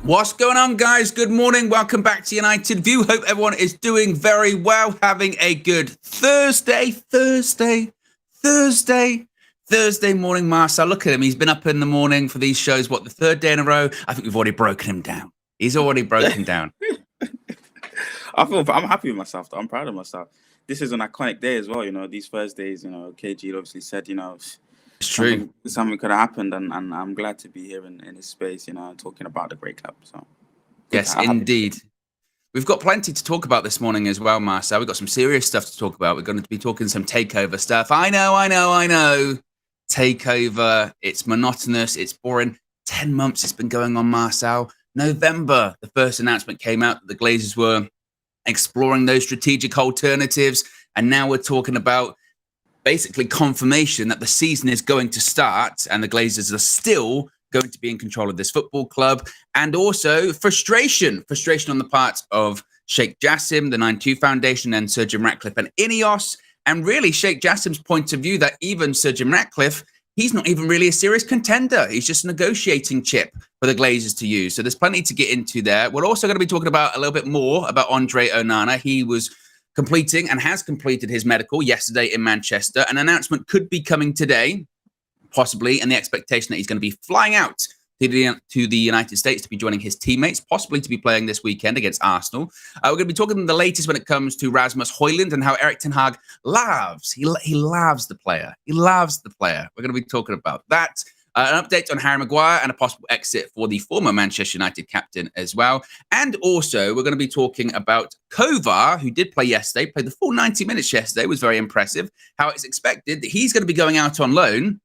What's going on, guys? Good morning. Welcome back to United View. Hope everyone is doing very well, having a good Thursday morning. Marcel, look at him. He's been up in the morning for these shows, the third day in a row? I think we've already broken him down. He's already broken down. I'm happy with myself, though. I'm proud of myself. This is an iconic day as well, these Thursdays, KG obviously said, it's true. Something could have happened, and I'm glad to be here in this space, talking about the great club. So yes, indeed. We've got plenty to talk about this morning as well, Marcel. We've got some serious stuff to talk about. We're going to be talking some Takeover stuff. I know. Takeover, it's monotonous, it's boring. 10 months it's been going on, Marcel. November, the first announcement came out that the Glazers were exploring those strategic alternatives. And now we're talking about basically confirmation that the season is going to start and the Glazers are still going to be in control of this football club. And also frustration on the part of Sheikh Jassim, the 9-2 Foundation, and Sir Jim Ratcliffe and Ineos. And really Sheikh Jassim's point of view that even Sir Jim Ratcliffe, he's not even really a serious contender. He's just a negotiating chip for the Glazers to use. So there's plenty to get into there. We're also going to be talking about a little bit more about Andre Onana. He was completing and has completed his medical yesterday in Manchester. An announcement could be coming today, possibly, and the expectation that he's going to be flying out to the United States to be joining his teammates, possibly to be playing this weekend against Arsenal. We're going to be talking the latest when it comes to Rasmus Højlund and how Erik ten Hag loves. He loves the player. He loves the player. We're going to be talking about that. An update on Harry Maguire and a possible exit for the former Manchester United captain as well. And also, we're going to be talking about Kovar, who did play yesterday, played the full 90 minutes yesterday, was very impressive. How it's expected that he's going to be going out on loan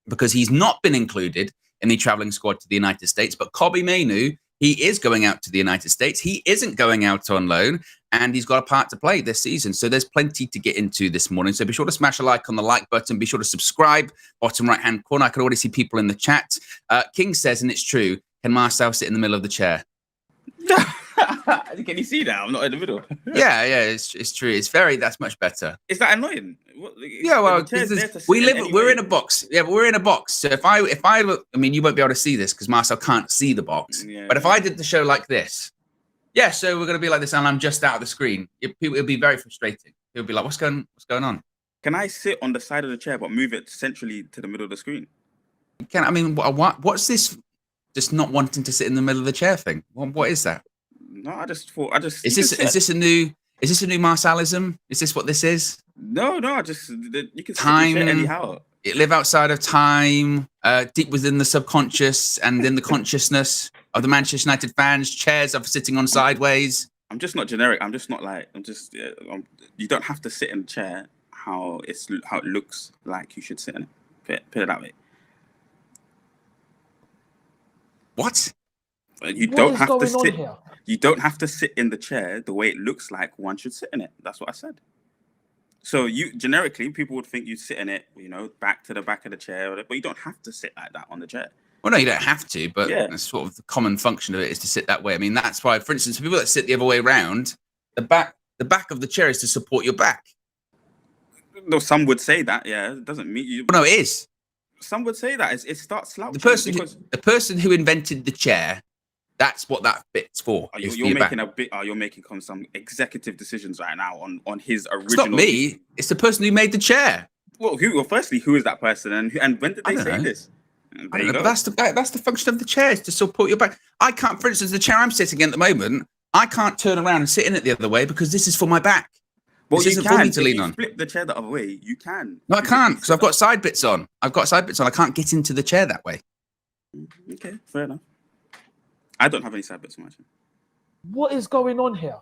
because he's not been included in the travelling squad to the United States. But Kobbie Mainoo, he is going out to the United States. He isn't going out on loan, and he's got a part to play this season. So there's plenty to get into this morning. So be sure to smash a like on the like button. Be sure to subscribe. Bottom right-hand corner, I can already see people in the chat. King says, and it's true, can Marcel sit in the middle of the chair? Can you see that? I'm not in the middle. Yeah, it's true. That's much better. Is that annoying? Yeah, well, we're in a box. Yeah, but we're in a box. So if I mean, you won't be able to see this because Marcel can't see the box. Yeah, but if I did the show like this, yeah, so we're going to be like this, and I'm just out of the screen. It'll be very frustrating. It'll be like, what's going on? Can I sit on the side of the chair but move it centrally to the middle of the screen? I mean, what's this? Just not wanting to sit in the middle of the chair thing. What is that? No, I just. Is this a new Marcelism? Is this what this is? No, you can sit in the chair anyhow. It live outside of time, deep within the subconscious and in the consciousness of the Manchester United fans. Chairs are sitting on sideways. I'm just not generic. I'm just not like. You don't have to sit in the chair how it looks like you should sit in it. Put it that way. What? You don't have to sit. You don't have to sit in the chair the way it looks like one should sit in it. That's what I said. So generically, people would think you'd sit in it, back to the back of the chair, but you don't have to sit like that on the chair. Well, no, you don't have to, but that's sort of the common function of it is to sit that way. I mean, that's why, for instance, for people that sit the other way around, the back of the chair is to support your back. No, some would say that. Yeah, it doesn't mean you. Well, no, it is. Some would say that it starts slouching. The person who invented the chair, that's what that bit's for. You're making some executive decisions right now on his original. It's not me. It's the person who made the chair. Well, firstly, who is that person, and when did they say this? I don't know, but that's the function of the chair, is to support your back. I can't, for instance, the chair I'm sitting in at the moment, I can't turn around and sit in it the other way because this is for my back. Well, this isn't for me to lean on. Flip the chair the other way. You can. No, I can't because I've got side bits on. I can't get into the chair that way. Okay, fair enough. I don't have any side bits on my chair. What is going on here?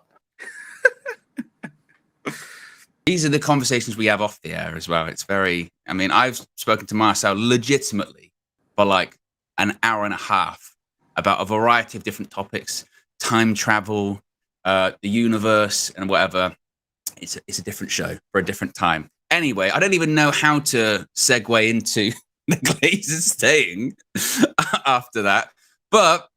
These are the conversations we have off the air as well. It's very. I mean, I've spoken to Marcel legitimately for like an hour and a half about a variety of different topics, time travel, the universe, and whatever. It's a different show for a different time. Anyway, I don't even know how to segue into the Glazers staying after that. But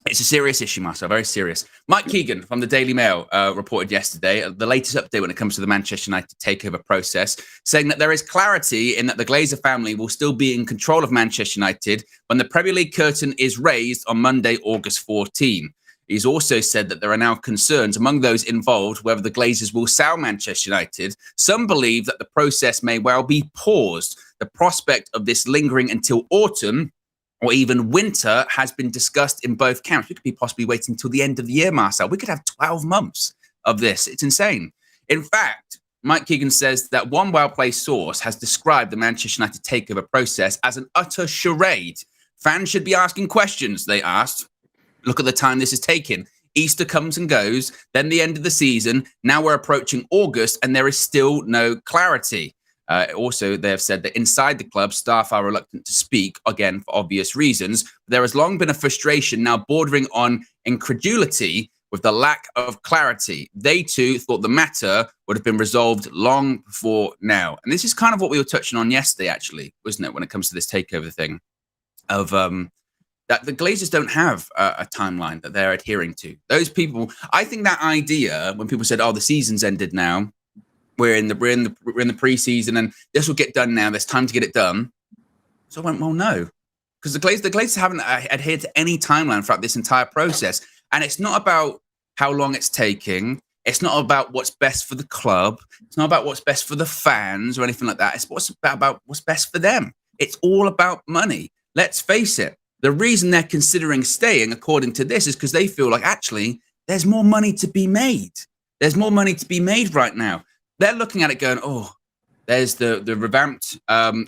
It's a serious issue, Marcel, very serious. Mike Keegan from the Daily Mail reported yesterday the latest update when it comes to the Manchester United takeover process, saying that there is clarity in that the Glazer family will still be in control of Manchester United when the Premier League curtain is raised on Monday, August 14. He's also said that there are now concerns among those involved whether the Glazers will sell Manchester United. Some believe that the process may well be paused. The prospect of this lingering until autumn or even winter has been discussed in both camps. We could be possibly waiting until the end of the year, Marcel. We could have 12 months of this. It's insane. In fact, Mike Keegan says that one well-placed source has described the Manchester United takeover process as an utter charade. Fans should be asking questions, they asked. Look at the time this is taking. Easter comes and goes, then the end of the season. Now we're approaching August, and there is still no clarity. Also, they have said that inside the club, staff are reluctant to speak, again, for obvious reasons. There has long been a frustration, now bordering on incredulity, with the lack of clarity. They too thought the matter would have been resolved long before now. And this is kind of what we were touching on yesterday, actually, wasn't it, when it comes to this takeover thing of that the Glazers don't have a timeline that they're adhering to. Those people, I think that idea, when people said, oh, the season's ended now, we're in the preseason and this will get done now. There's time to get it done. So I went, well, no, because the Glazers haven't adhered to any timeline throughout this entire process. And it's not about how long it's taking. It's not about what's best for the club. It's not about what's best for the fans or anything like that. It's about what's best for them. It's all about money. Let's face it. The reason they're considering staying, according to this, is because they feel like actually there's more money to be made. There's more money to be made right now. They're looking at it going, oh, there's the revamped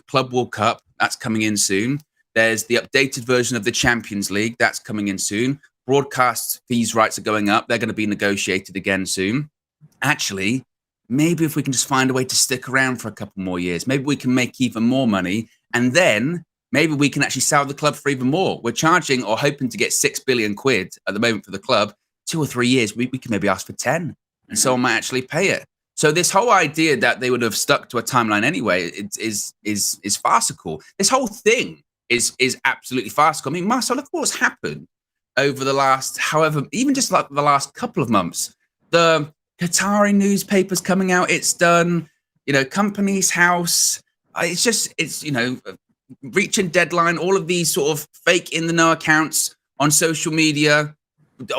Club World Cup. That's coming in soon. There's the updated version of the Champions League. That's coming in soon. Broadcast fees rights are going up. They're going to be negotiated again soon. Actually, maybe if we can just find a way to stick around for a couple more years, maybe we can make even more money. And then maybe we can actually sell the club for even more. We're charging or hoping to get 6 billion quid at the moment for the club. 2 or 3 years, we can maybe ask for 10 and someone might actually pay it. So this whole idea that they would have stuck to a timeline anyway is farcical. This whole thing is absolutely farcical. I mean, Marcel, look at what's happened over the last, even just like the last couple of months. The Qatari newspapers coming out, it's done, Company's House. It's reaching deadline, all of these sort of fake in the know accounts on social media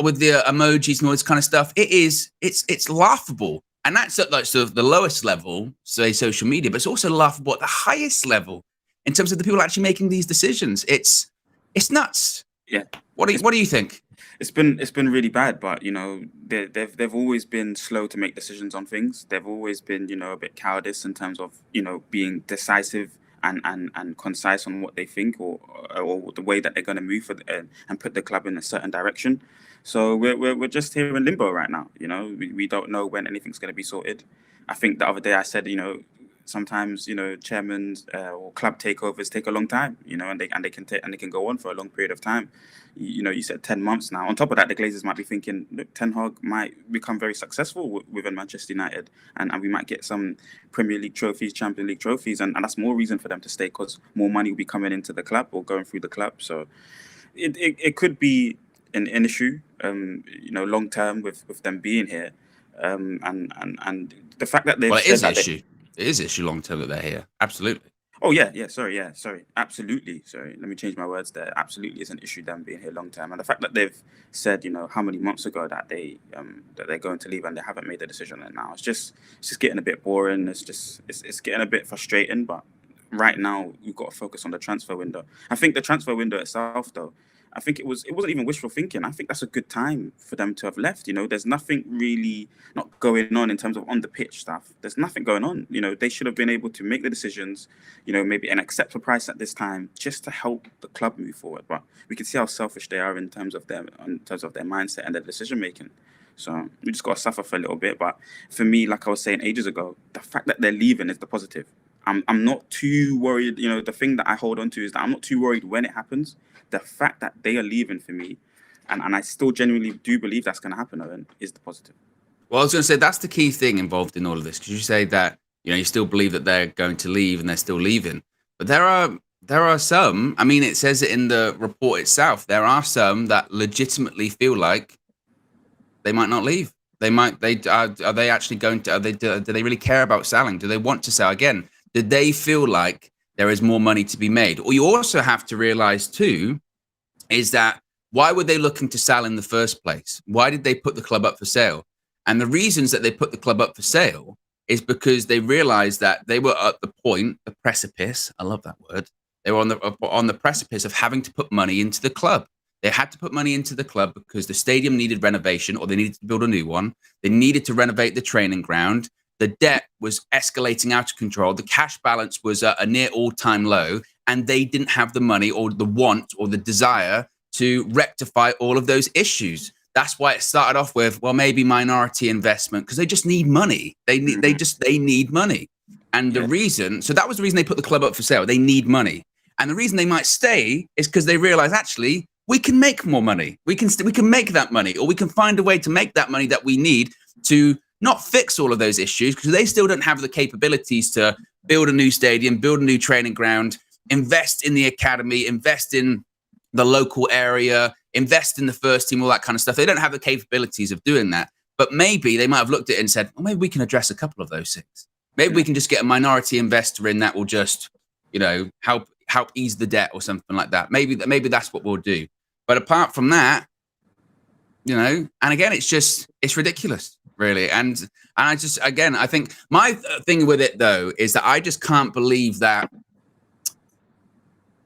with the emojis and all this kind of stuff. It's laughable. And that's at like sort of the lowest level, say social media, but it's also laughable at the highest level in terms of the people actually making these decisions. It's nuts. Yeah. What do you think? It's been really bad, but they've always been slow to make decisions on things. They've always been a bit cowardice in terms of being decisive and concise on what they think or the way that they're going to move and put the club in a certain direction. So we're just here in limbo right now. We don't know when anything's going to be sorted. I think the other day I said, sometimes chairmen or club takeovers take a long time, and they can go on for a long period of time. You said 10 months now. On top of that, the Glazers might be thinking, look, Ten Hag might become very successful within Manchester United, and we might get some Premier League trophies, Champions League trophies, and that's more reason for them to stay because more money will be coming into the club or going through the club. So it could be an issue, long term with them being here, and the fact that they've it is an issue. It is an issue long term that they're here. Absolutely. Oh yeah. Sorry. Absolutely. Sorry. Let me change my words there. Absolutely is an issue them being here long term, and the fact that they've said, how many months ago that they're going to leave and they haven't made a decision, and now it's just getting a bit boring. It's getting a bit frustrating. But right now we've got to focus on the transfer window. I think the transfer window itself, though, I think it wasn't even wishful thinking. I think that's a good time for them to have left. There's nothing really not going on in terms of on the pitch stuff. There's nothing going on. They should have been able to make the decisions, maybe and accept a price at this time just to help the club move forward. But we can see how selfish they are in terms of their mindset and their decision making. So we just got to suffer for a little bit. But for me, like I was saying ages ago, the fact that they're leaving is the positive. I'm not too worried. The thing that I hold on to is that I'm not too worried when it happens. The fact that they are leaving for me, and I still genuinely do believe that's going to happen, Owen, is the positive. Well, I was going to say that's the key thing involved in all of this, because you say that you still believe that they're going to leave and they're still leaving, but there are There are some. I mean, it says it in the report itself. There are some that legitimately feel like they might not leave. They might. Are they actually going to? Do they really care about selling? Do they want to sell again? Do they feel like there is more money to be made? Or you also have to realize too, is that why were they looking to sell in the first place? Why did they put the club up for sale? And the reasons that they put the club up for sale is because they realized that they were at the point, the precipice. I love that word. They were on the precipice of having to put money into the club. They had to put money into the club because the stadium needed renovation, or they needed to build a new one. They needed to renovate the training ground. The debt was escalating out of control. The cash balance was at a near all-time low, and they didn't have the money or the want or the desire to rectify all of those issues. That's why it started off with, well, maybe minority investment, because they just need money. They need money. And the reason, so that was the reason they put the club up for sale. They need money. And the reason they might stay is because they realize, actually, we can make more money. We can make that money, or we can find a way to make that money that we need to not fix all of those issues, because they still don't have the capabilities to build a new stadium, build a new training ground, invest in the academy, invest in the local area, invest in the first team, all that kind of stuff. They don't have the capabilities of doing that. But maybe they might have looked at it and said, well, maybe we can address a couple of those things. Maybe we can just get a minority investor in that will just, help ease the debt or something like that. Maybe that's what we'll do. But apart from that, and again, it's ridiculous, really. And I think my thing with it though is that I just can't believe that.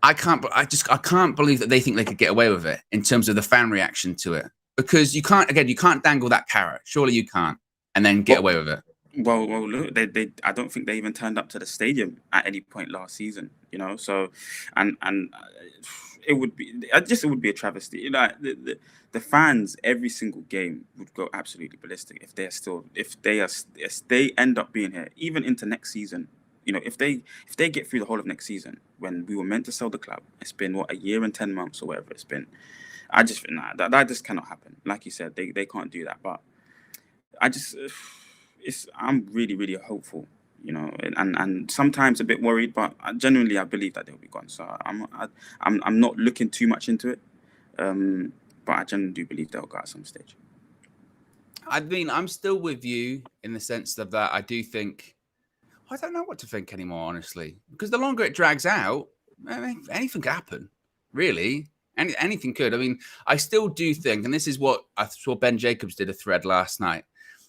I can't believe that they think they could get away with it in terms of the fan reaction to it, because you can't dangle that carrot. Surely you can't, and then get away with it. Well, look, they I don't think they even turned up to the stadium at any point last season, So, and it would be a travesty. The fans every single game would go absolutely ballistic if they end up being here even into next season. If they get through the whole of next season, when we were meant to sell the club, it's been a year and 10 months or whatever it's been. I just think that just cannot happen. Like you said, they can't do that. But I'm really, really hopeful, and sometimes a bit worried, but genuinely I believe that they'll be gone. So I'm not looking too much into it, but I genuinely do believe they'll go at some stage. I mean, I'm still with you in the sense of that. I do think. I don't know what to think anymore, honestly, because the longer it drags out, anything could happen, really. Anything could. I mean, I still do think, and this is what I saw Ben Jacobs did a thread last night,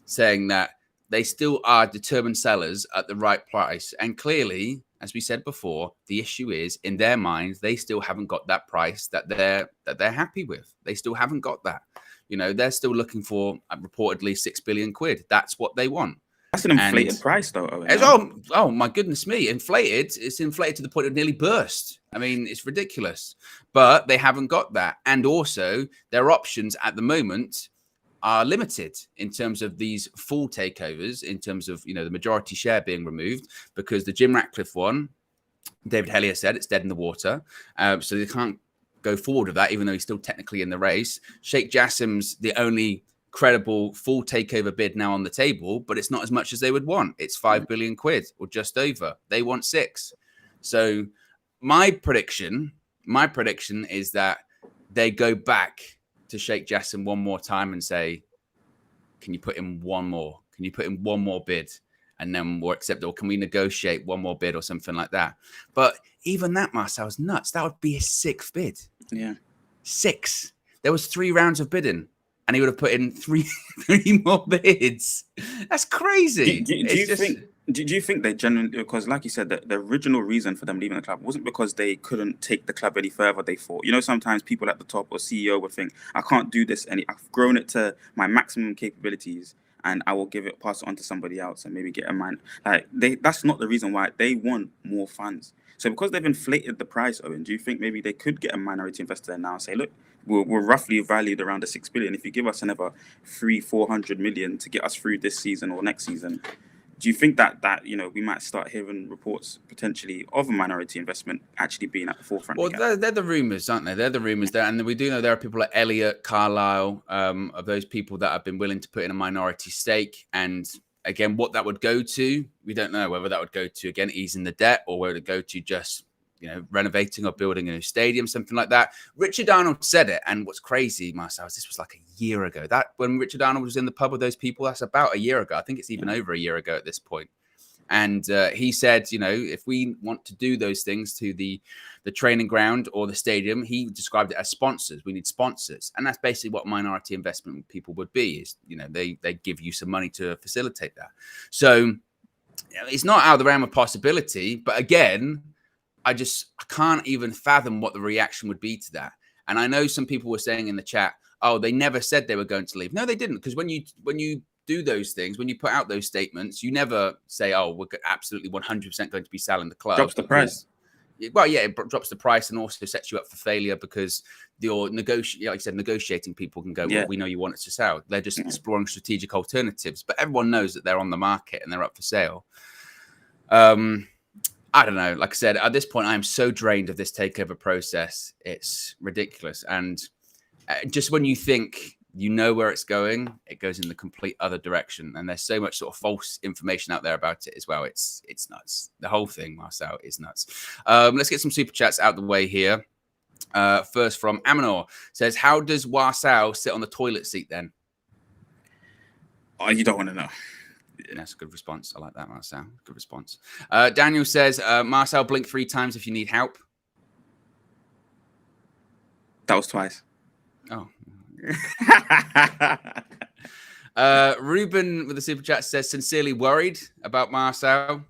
saying that they still are determined sellers at the right price. And clearly, as we said before, the issue is, in their minds, they still haven't got that price that they're happy with. They still haven't got that. They're still looking for reportedly £6 billion. That's what they want. That's an inflated price, though. Owen. Oh, my goodness me. Inflated. It's inflated to the point of nearly burst. I mean, it's ridiculous. But they haven't got that. And also, their options at the moment are limited in terms of these full takeovers, in terms of, the majority share being removed, because the Jim Ratcliffe one, David Hellier said it's dead in the water. So they can't go forward with that, even though he's still technically in the race. Sheikh Jassim's the only credible full takeover bid now on the table, but it's not as much as they would want. It's £5 billion or just over. They want 6. So my prediction is that they go back to Sheikh Jassim one more time and say, can you put in one more? Can you put in one more bid? And then we'll accept it. Or can we negotiate one more bid or something like that? But even that, Marcel's nuts. That would be a 6th bid. Yeah. 6. There was 3 rounds of bidding, and he would have put in three more bids. That's crazy. Do you think they genuinely, because like you said, the original reason for them leaving the club wasn't because they couldn't take the club any further, they thought. Sometimes people at the top or CEO would think, I can't do this I've grown it to my maximum capabilities, and I will pass it on to somebody else and maybe get a man. That's not the reason why. They want more funds. So because they've inflated the price, Owen, do you think maybe they could get a minority investor now and say, look, we're roughly valued around the £6 billion. If you give us another 300-400 million to get us through this season or next season, do you think that we might start hearing reports potentially of a minority investment actually being at the forefront? Well, they're the rumours, aren't they? They're the rumours there, and we do know there are people like Elliot, Carlisle, of those people that have been willing to put in a minority stake. And again, what that would go to, we don't know. Whether that would go to again easing the debt, or whether it would go to just renovating or building a new stadium, something like that. Richard Arnold said it. And what's crazy, Marcel, is this was like a year ago. That when Richard Arnold was in the pub with those people, that's about a year ago. I think it's even over a year ago at this point. And he said, if we want to do those things to the training ground or the stadium, he described it as sponsors. We need sponsors. And that's basically what minority investment people would be, is, they give you some money to facilitate that. So it's not out of the realm of possibility. But again, I can't even fathom what the reaction would be to that. And I know some people were saying in the chat, oh, they never said they were going to leave. No, they didn't. Because when you do those things, when you put out those statements, you never say, oh, we're absolutely 100% going to be selling the club. Drops the price. Well, yeah, it drops the price and also sets you up for failure, because like you said, negotiating people can go, well, we know you want it to sell. They're just exploring strategic alternatives, but everyone knows that they're on the market and they're up for sale. I don't know. Like I said, at this point, I am so drained of this takeover process. It's ridiculous. And just when you think where it's going, it goes in the complete other direction. And there's so much sort of false information out there about it as well. It's nuts. The whole thing, Marcel, is nuts. Let's get some super chats out the way here. First from Amanor says, how does Warsaw sit on the toilet seat then? Oh, you don't want to know. That's a good response. I like that, Marcel. Good response. Daniel says, Marcel, blink 3 times if you need help. That was twice. Oh. Ruben with the super chat says, sincerely worried about Marcel.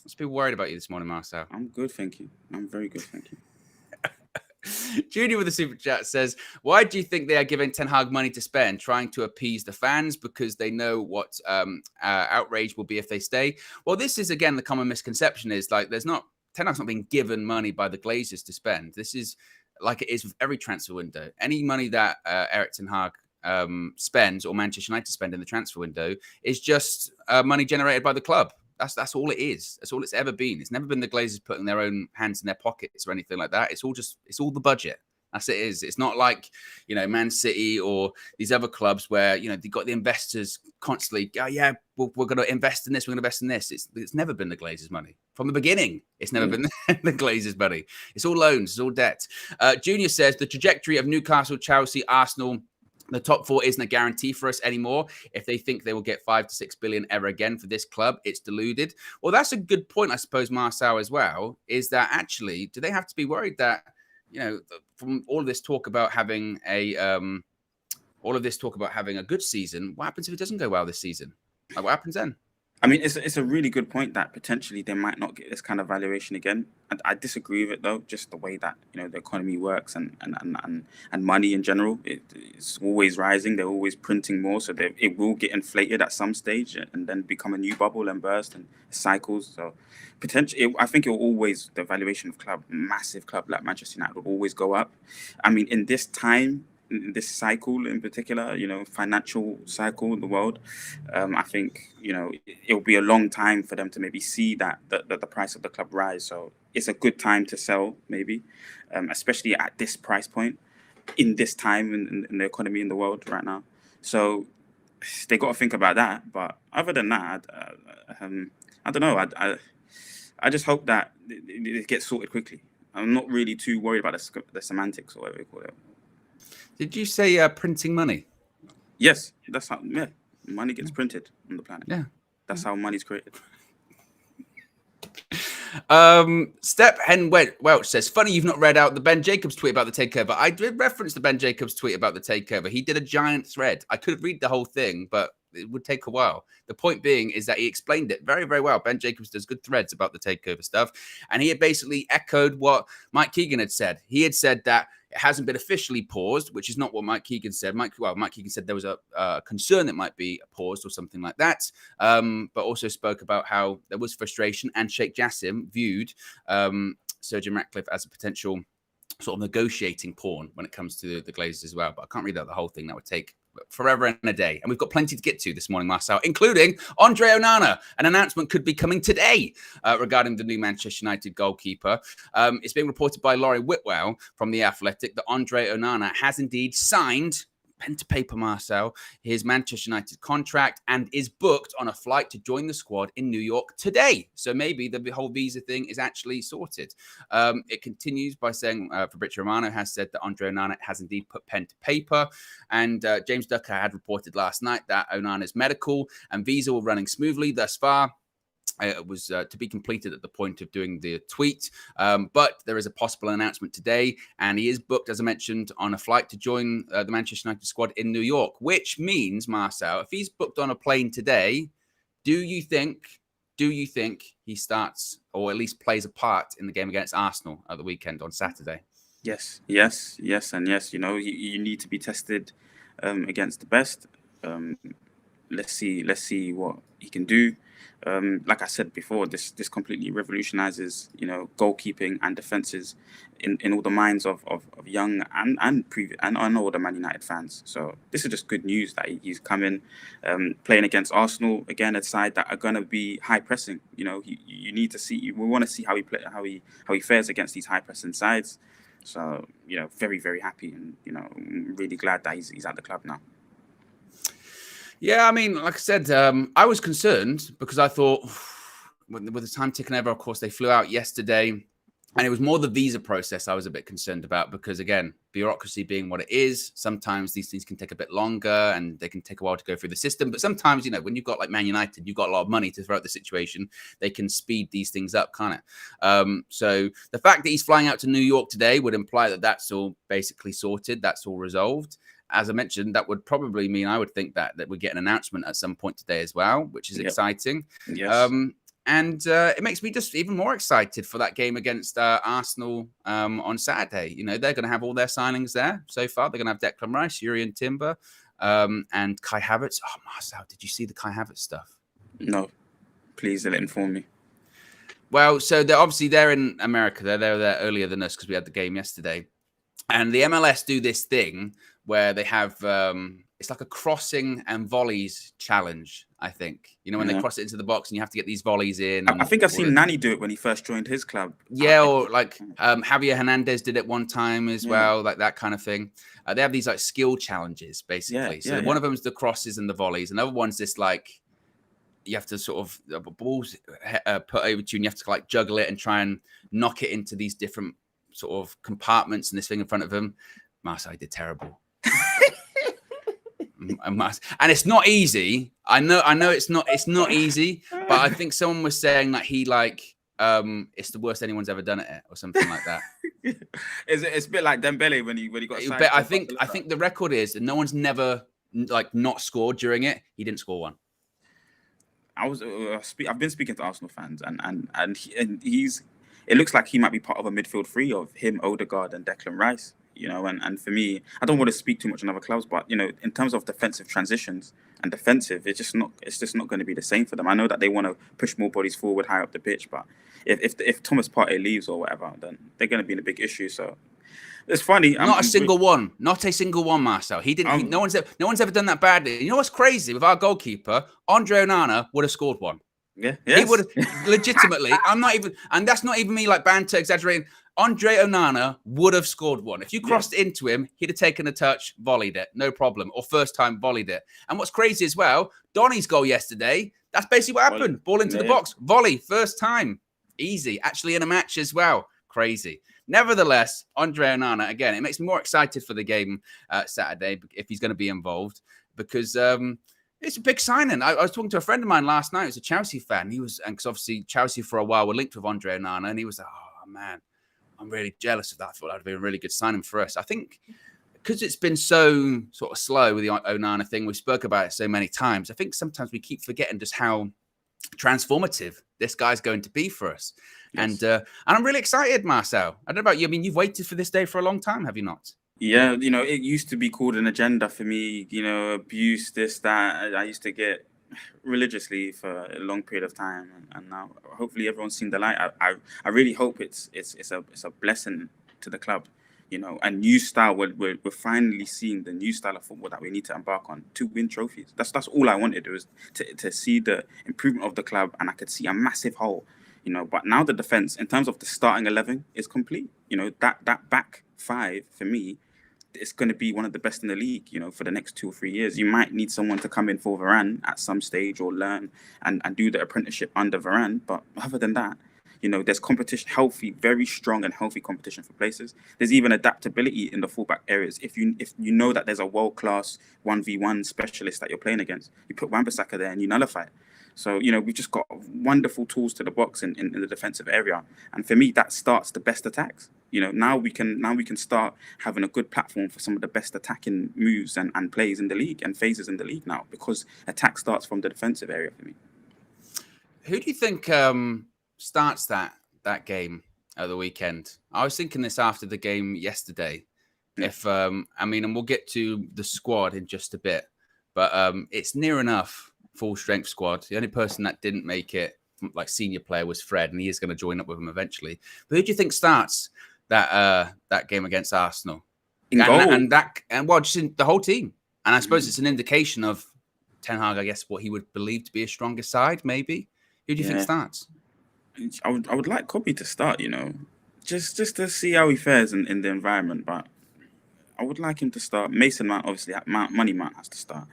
What's people worried about you this morning, Marcel? I'm good, thank you. I'm very good, thank you. Judy with the super chat says, why do you think they are giving Ten Hag money to spend, trying to appease the fans because they know what outrage will be if they stay? Well, this is, again, the common misconception is like Ten Hag's not being given money by the Glazers to spend. This is like it is with every transfer window. Any money that Erik Ten Hag spends or Manchester United spend in the transfer window is just money generated by the club. That's all it is. That's all it's ever been. It's never been the Glazers putting their own hands in their pockets or anything like that. It's all the budget. That's it is. It's not like, Man City or these other clubs where, they've got the investors constantly, oh, yeah, we're going to invest in this. We're going to invest in this. It's never been the Glazers' money. From the beginning, it's never been the Glazers' money. It's all loans. It's all debt. Junior says the trajectory of Newcastle, Chelsea, Arsenal, the top 4 isn't a guarantee for us anymore. If they think they will get 5 to 6 billion ever again for this club, it's deluded. Well, that's a good point, I suppose, Marcel, as well, is that actually, do they have to be worried that, from all of this talk about having a good season, what happens if it doesn't go well this season? Like, what happens then? I mean, it's a really good point that potentially they might not get this kind of valuation again. I disagree with it, though, just the way that, the economy works and money in general. It's always rising. They're always printing more. So it will get inflated at some stage and then become a new bubble and burst and cycles. So potentially, I think the valuation of massive club like Manchester United will always go up. I mean, in this time, this cycle in particular, financial cycle in the world, I think, it'll be a long time for them to maybe see that the price of the club rise. So it's a good time to sell, maybe, especially at this price point in this time in the economy in the world right now. So they got to think about that. But other than that, I don't know. I just hope that it gets sorted quickly. I'm not really too worried about the semantics or whatever you call it. Did you say printing money? Yes, that's how. Yeah, money gets printed on the planet. Yeah, that's how money's created. Step Hen Welch says, funny you've not read out the Ben Jacobs tweet about the takeover. I did reference the Ben Jacobs tweet about the takeover. He did a giant thread. I could read the whole thing, but it would take a while. The point being is that he explained it very, very well. Ben Jacobs does good threads about the takeover stuff. And he had basically echoed what Mike Keegan had said. He had said that it hasn't been officially paused, which is not what Mike Keegan said. Mike Keegan said there was a concern that might be paused or something like that, but also spoke about how there was frustration and Sheikh Jassim viewed Sir Jim Ratcliffe as a potential sort of negotiating pawn when it comes to the Glazers as well. But I can't read out the whole thing. That would take forever and a day. And we've got plenty to get to this morning, Marcel, including Andre Onana. An announcement could be coming today regarding the new Manchester United goalkeeper. It's being reported by Laurie Whitwell from The Athletic that Andre Onana has indeed signed pen to paper, Marcel, his Manchester United contract and is booked on a flight to join the squad in New York today. So maybe the whole visa thing is actually sorted. It continues by saying Fabrizio Romano has said that Andre Onana has indeed put pen to paper. And James Ducker had reported last night that Onana's medical and visa were running smoothly thus far. It was to be completed at the point of doing the tweet. But there is a possible announcement today, and he is booked, as I mentioned, on a flight to join the Manchester United squad in New York, which means, Marcel, if he's booked on a plane today, do you think he starts or at least plays a part in the game against Arsenal at the weekend on Saturday? Yes, and yes. You know, you need to be tested against the best. Let's see what he can do. Like I said before, this completely revolutionizes, you know, goalkeeping and defenses in all the minds of young and older Man United fans. So this is just good news that he's coming, playing against Arsenal again, a side that are going to be high pressing. You know, you need to see. We want to see how he fares against these high pressing sides. So, you know, very, very happy, and, you know, I'm really glad that he's at the club now. Yeah, I mean, like I said, I was concerned because I thought with the time ticking over, of course, they flew out yesterday, and it was more the visa process I was a bit concerned about because, again, bureaucracy being what it is, sometimes these things can take a bit longer and they can take a while to go through the system. But sometimes, you know, when you've got like Man United, you've got a lot of money to throw at the situation, they can speed these things up, can't it? So the fact that he's flying out to New York today would imply that that's all basically sorted, that's all resolved. As I mentioned, that would probably mean I would think that we get an announcement at some point today as well, which is exciting. Yes. And it makes me just even more excited for that game against Arsenal on Saturday. You know, they're going to have all their signings there so far. They're going to have Declan Rice, Jurriën Timber, and Kai Havertz. Oh, Marcel, did you see the Kai Havertz stuff? No. Please inform me. Well, so they're in America. They're there earlier than us because we had the game yesterday. And the MLS do this thing where they have it's like a crossing and volleys challenge, I think. You know, when they cross it into the box and you have to get these volleys in. I think I've seen Nani do it when he first joined his club. Yeah, or like Javier Hernandez did it one time as well, like that kind of thing. They have these like skill challenges, basically. So one of them is the crosses and the volleys. Another one's this like, you have to sort of, balls put over to you and you have to like juggle it and try and knock it into these different sort of compartments and this thing in front of him. Marseille did terrible. And it's not easy. I know it's not easy, but I think someone was saying that he like it's the worst anyone's ever done it or something like that. It's a bit like Dembele when he got signed. But I think the record is that no one's never like not scored during it. He didn't score one. I've been speaking to Arsenal fans and he's. It looks like he might be part of a midfield three of him, Odegaard, and Declan Rice. You know, and for me, I don't want to speak too much on other clubs, but you know, in terms of defensive transitions and defensive, it's just not going to be the same for them. I know that they want to push more bodies forward, high up the pitch, but if Thomas Partey leaves or whatever, then they're going to be in a big issue. So it's funny. Not a single one, Marcel. He didn't. No one's ever done that badly. You know what's crazy with our goalkeeper? Andre Onana would have scored one. Yeah, yes. He would have legitimately. I'm not even, and that's not even me like banter, exaggerating. Andre Onana would have scored one. If you crossed into him, he'd have taken a touch, volleyed it, no problem, or first time volleyed it. And what's crazy as well, Donny's goal yesterday, that's basically what happened. Ball into the box, volley, first time, easy. Actually in a match as well, crazy. Nevertheless, Andre Onana, again, it makes me more excited for the game Saturday if he's going to be involved because it's a big signing. I was talking to a friend of mine last night who's a Chelsea fan. He was, and because obviously Chelsea for a while were linked with Andre Onana, and he was like, oh man, I'm really jealous of that. I thought that'd be a really good signing for us. I think because it's been so sort of slow with the Onana thing, we spoke about it so many times. I think sometimes we keep forgetting just how transformative this guy's going to be for us. Yes. And I'm really excited, Marcel. I don't know about you. I mean, you've waited for this day for a long time, have you not? Yeah, you know, it used to be called an agenda for me, you know, abuse, this, that. I used to get religiously for a long period of time, and now hopefully everyone's seen the light. I really hope it's a blessing to the club, you know, a new style. We're finally seeing the new style of football that we need to embark on to win trophies. That's all I wanted. It was to see the improvement of the club, and I could see a massive hole, you know. But now the defense, in terms of the starting 11, is complete. You know, that back five for me it's going to be one of the best in the league, you know, for the next 2 or 3 years. You might need someone to come in for Varane at some stage or learn and do the apprenticeship under Varane. But other than that, you know, there's competition, very strong and healthy competition for places. There's even adaptability in the fullback areas. If you know that there's a world-class 1v1 specialist that you're playing against, you put Wan-Bissaka there and you nullify it. So, you know, we've just got wonderful tools to the box in the defensive area. And for me, that starts the best attacks. You know, now we can start having a good platform for some of the best attacking moves and plays in the league and phases in the league now, because attack starts from the defensive area for me. Who do you think starts that game at the weekend? I was thinking this after the game yesterday. Yeah. If and we'll get to the squad in just a bit, but it's near enough full strength squad. The only person that didn't make it, like senior player, was Fred, and he is going to join up with him eventually. But who do you think starts that game against Arsenal? In goal. Just in the whole team. And I suppose it's an indication of Ten Hag, I guess, what he would believe to be a stronger side, maybe. Who do you think starts? I would like Kobe to start, you know, just to see how he fares in the environment. But I would like him to start. Mason Mount, obviously, Money Mount has to start.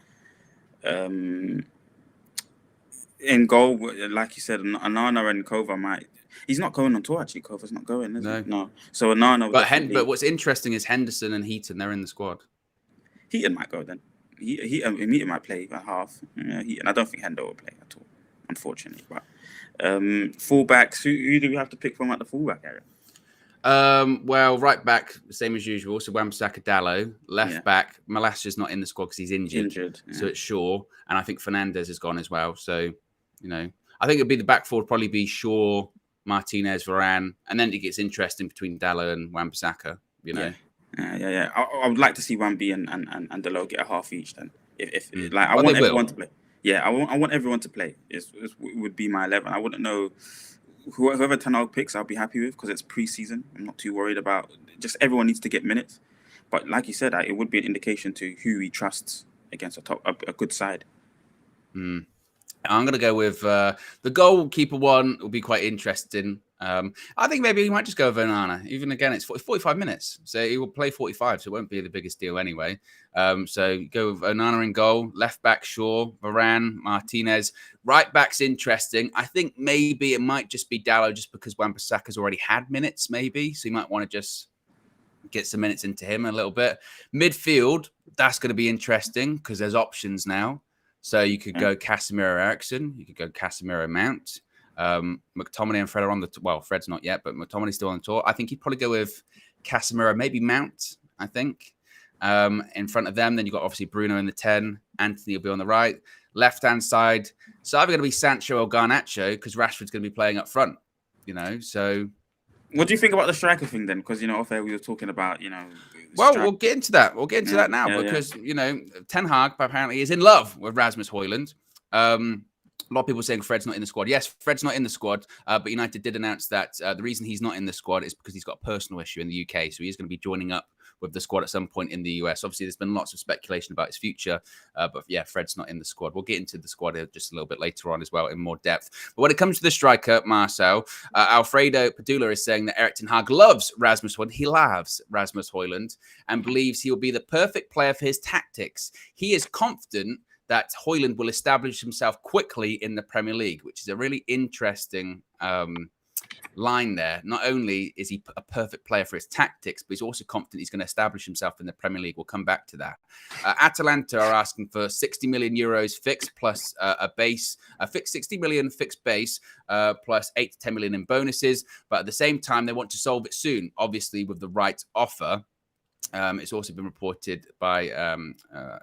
In goal, like you said, Onana and Kova might. He's not going on tour, actually. Kova's not going, is he? No. So Onana. But what's interesting is Henderson and Heaton, they're in the squad. Heaton might go then. Heaton might play at half. Heaton. I don't think Hendo will play at all, unfortunately. But fullbacks, who do we have to pick from at the fullback area? Well, right back, same as usual. So Wan-Bissaka, Dalot. Left back, Malacia's not in the squad because he's injured. So it's Shaw. And I think Fernandez has gone as well. So, you know, I think it'd be the back four would probably be Shaw, Martinez, Varane. And then it gets interesting between Dalot and Wan-Bissaka, you know. Yeah. I would like to see Wan-B and Dalot get a half each then. I want everyone to play. Yeah, I want everyone to play. It would be my 11. I wouldn't know whoever Ten Hag picks. I'll be happy with, because it's preseason. I'm not too worried about. Just everyone needs to get minutes. But like you said, it would be an indication to who he trusts against a good side. I'm going to go with the goalkeeper one. Will be quite interesting. I think maybe he might just go with Onana. Even again, it's 45 minutes. So he will play 45, so it won't be the biggest deal anyway. So go with Onana in goal. Left back, Shaw, Varane, Martinez. Right back's interesting. I think maybe it might just be Dalot, just because Wan-Bissaka's already had minutes, maybe. So you might want to just get some minutes into him a little bit. Midfield, that's going to be interesting because there's options now. So you could go Casemiro Eriksen. You could go Casemiro Mount. McTominay and Fred are on the Fred's not yet, but McTominay's still on the tour. I think he'd probably go with Casemiro, maybe Mount, I think. In front of them, then you've got obviously Bruno in the 10. Anthony will be on the right. Left-hand side, it's either going to be Sancho or Garnacho, because Rashford's going to be playing up front, you know, so... What do you think about the striker thing then? Because, you know, off air we were talking about, you know... Well, we'll get into that. We'll get into that now because, you know, Ten Hag apparently is in love with Rasmus Højlund. A lot of people saying Fred's not in the squad. Yes, Fred's not in the squad, but United did announce that the reason he's not in the squad is because he's got a personal issue in the UK. So he is going to be joining up with the squad at some point in the US. Obviously, there's been lots of speculation about his future, but yeah, Fred's not in the squad. We'll get into the squad just a little bit later on as well in more depth. But when it comes to the striker, Marcel, Alfredo Padula is saying that Erik ten Hag loves Rasmus Højlund. He loves Rasmus Højlund and believes he will be the perfect player for his tactics. He is confident that Højlund will establish himself quickly in the Premier League, which is a really interesting line there. Not only is he a perfect player for his tactics, but he's also confident he's going to establish himself in the Premier League. We'll come back to that. Atalanta are asking for 60 million euros fixed plus a fixed 60 million fixed base plus 8 to 10 million in bonuses. But at the same time, they want to solve it soon, obviously with the right offer. It's also been reported by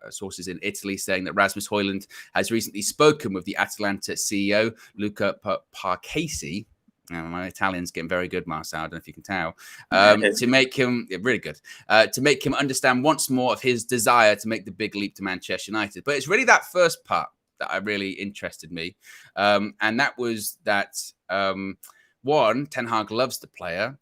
sources in Italy saying that Rasmus Højlund has recently spoken with the Atalanta CEO, Luca Parcasi. My Italian's getting very good, Marcel. I don't know if you can tell. To make him really good, to make him understand once more of his desire to make the big leap to Manchester United. But it's really that first part that I really interested me, and that was that one, Ten Hag loves the player.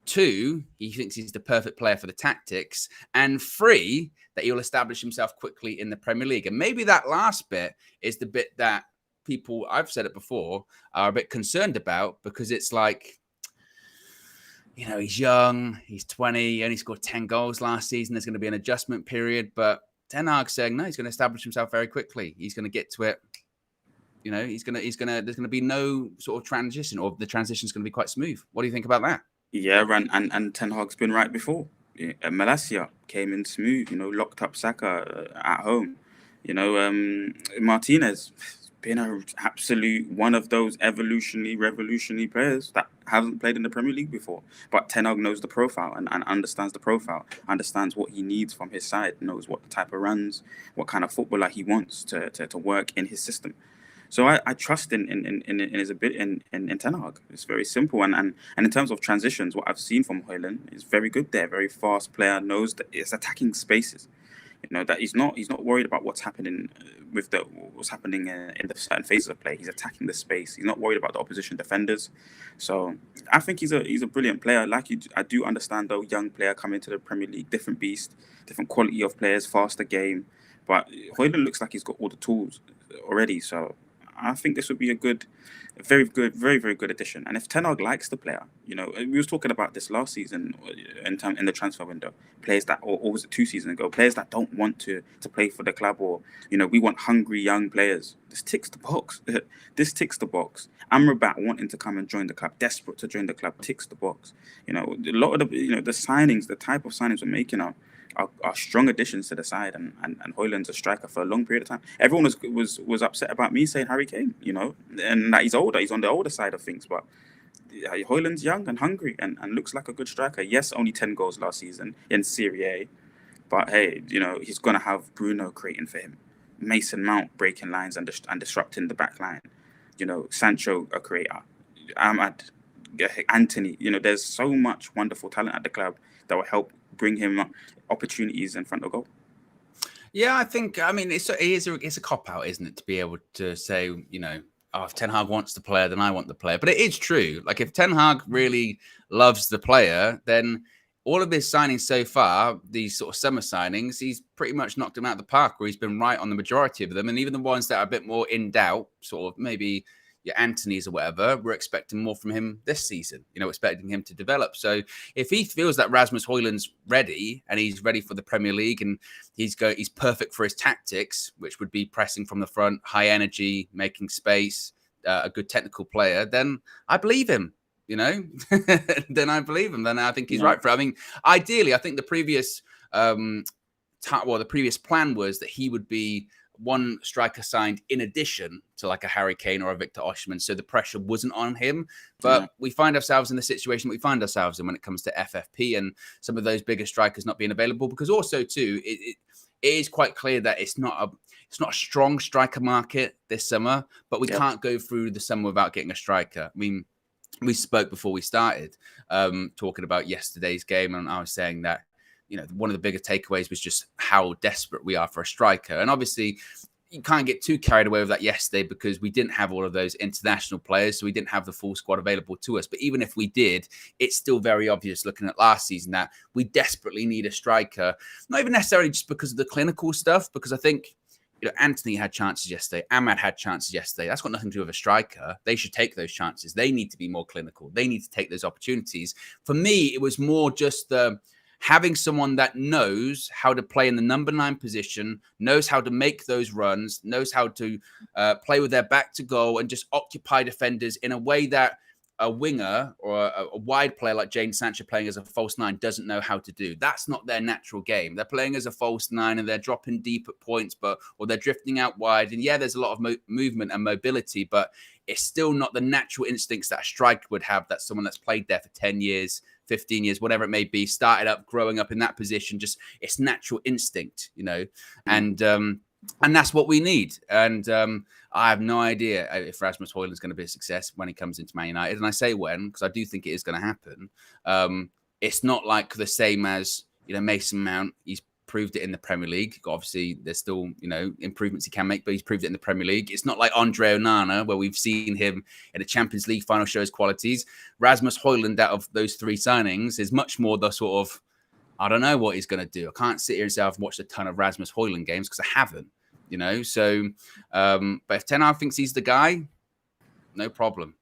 2, he thinks he's the perfect player for the tactics. And 3, that he'll establish himself quickly in the Premier League. And maybe that last bit is the bit that people, I've said it before, are a bit concerned about, because it's like, you know, he's young, he's 20, he only scored 10 goals last season. There's going to be an adjustment period, but Ten Hag's saying no, he's going to establish himself very quickly. He's going to get to it. You know, there's going to be no sort of transition, or the transition is going to be quite smooth. What do you think about that? Yeah, and Ten Hag's been right before. Yeah, Malacia came in smooth, you know, locked up Saka at home. You know, Martinez been an absolute one of those revolutionary players that hasn't played in the Premier League before. But Ten Hag knows the profile and understands the profile, understands what he needs from his side, knows what type of runs, what kind of footballer he wants to work in his system. So I trust in his ability in Ten Hag. It's very simple, and in terms of transitions, what I've seen from Højlund is very good there. Very fast player, knows that it's attacking spaces. You know that he's not worried about what's happening what's happening in the certain phases of play. He's attacking the space. He's not worried about the opposition defenders. So I think he's a brilliant player. Like you, I do understand though, young player coming to the Premier League, different beast, different quality of players, faster game. But Højlund looks like he's got all the tools already. So I think this would be a very good addition. And if Ten Hag likes the player, you know, we was talking about this last season in the transfer window. Players that, or was it 2 seasons ago? Players that don't want to play for the club, or you know, we want hungry young players. This ticks the box. This ticks the box. Amrabat wanting to come and join the club, desperate to join the club, ticks the box. You know, a lot of the the signings, the type of signings we're making are strong additions to the side, and Højlund's a striker for a long period of time. Everyone was upset about me saying Harry Kane, you know, and that he's older, he's on the older side of things, but Højlund's young and hungry and looks like a good striker. Yes, only 10 goals last season in Serie A, but hey, you know, he's gonna have Bruno creating for him, Mason Mount breaking lines and disrupting the back line, you know, Sancho a creator, Ahmad, Anthony, you know, there's so much wonderful talent at the club that will help bring him opportunities in front of goal. Yeah, I think, I mean, it's a cop-out, isn't it, to be able to say, you know, oh, if Ten Hag wants the player, then I want the player. But it is true. Like, if Ten Hag really loves the player, then all of his signings so far, these sort of summer signings, he's pretty much knocked them out of the park, where he's been right on the majority of them. And even the ones that are a bit more in doubt, sort of maybe your Antony's or whatever, we're expecting more from him this season, you know, expecting him to develop. So if he feels that Rasmus Højlund's ready and he's ready for the Premier League and he's perfect for his tactics, which would be pressing from the front, high energy, making space, a good technical player, then I believe him, you know, then I believe him. Then I think he's right for it. I mean, ideally, I think the previous, the previous plan was that he would be one striker signed in addition to like a Harry Kane or a Victor Osimhen, so the pressure wasn't on him. But we find ourselves in the situation we find ourselves in when it comes to FFP and some of those bigger strikers not being available, because also too it is quite clear that it's not a strong striker market this summer, but we can't go through the summer without getting a striker. I mean, we spoke before we started talking about yesterday's game, and I was saying that, you know, one of the bigger takeaways was just how desperate we are for a striker. And obviously, you can't get too carried away with that yesterday because we didn't have all of those international players, so we didn't have the full squad available to us. But even if we did, it's still very obvious looking at last season that we desperately need a striker, not even necessarily just because of the clinical stuff, because I think, you know, Anthony had chances yesterday. Ahmad had chances yesterday. That's got nothing to do with a striker. They should take those chances. They need to be more clinical. They need to take those opportunities. For me, it was more just having someone that knows how to play in the number 9 position, knows how to make those runs, knows how to play with their back to goal and just occupy defenders in a way that a winger or a wide player like Jadon Sancho playing as a false 9 doesn't know how to do. That's not their natural game. They're playing as a false 9 and they're dropping deep at points, or they're drifting out wide. And yeah, there's a lot of movement and mobility, but it's still not the natural instincts that a striker would have. That's someone that's played there for 10 years, 15 years, whatever it may be, started up, growing up in that position. Just it's natural instinct, you know, and that's what we need. And I have no idea if Rasmus Højlund is going to be a success when he comes into Man United. And I say when, because I do think it is going to happen. It's not like the same as, you know, Mason Mount. He's proved it in the Premier League. Obviously, there's still, you know, improvements he can make, but he's proved it in the Premier League. It's not like Andre Onana, where we've seen him in a Champions League final show his qualities. Rasmus Højlund, out of those 3 signings, is much more the sort of, I don't know what he's going to do. I can't sit here and watch a ton of Rasmus Højlund games because I haven't, you know. So, but if Ten Hag thinks he's the guy, no problem.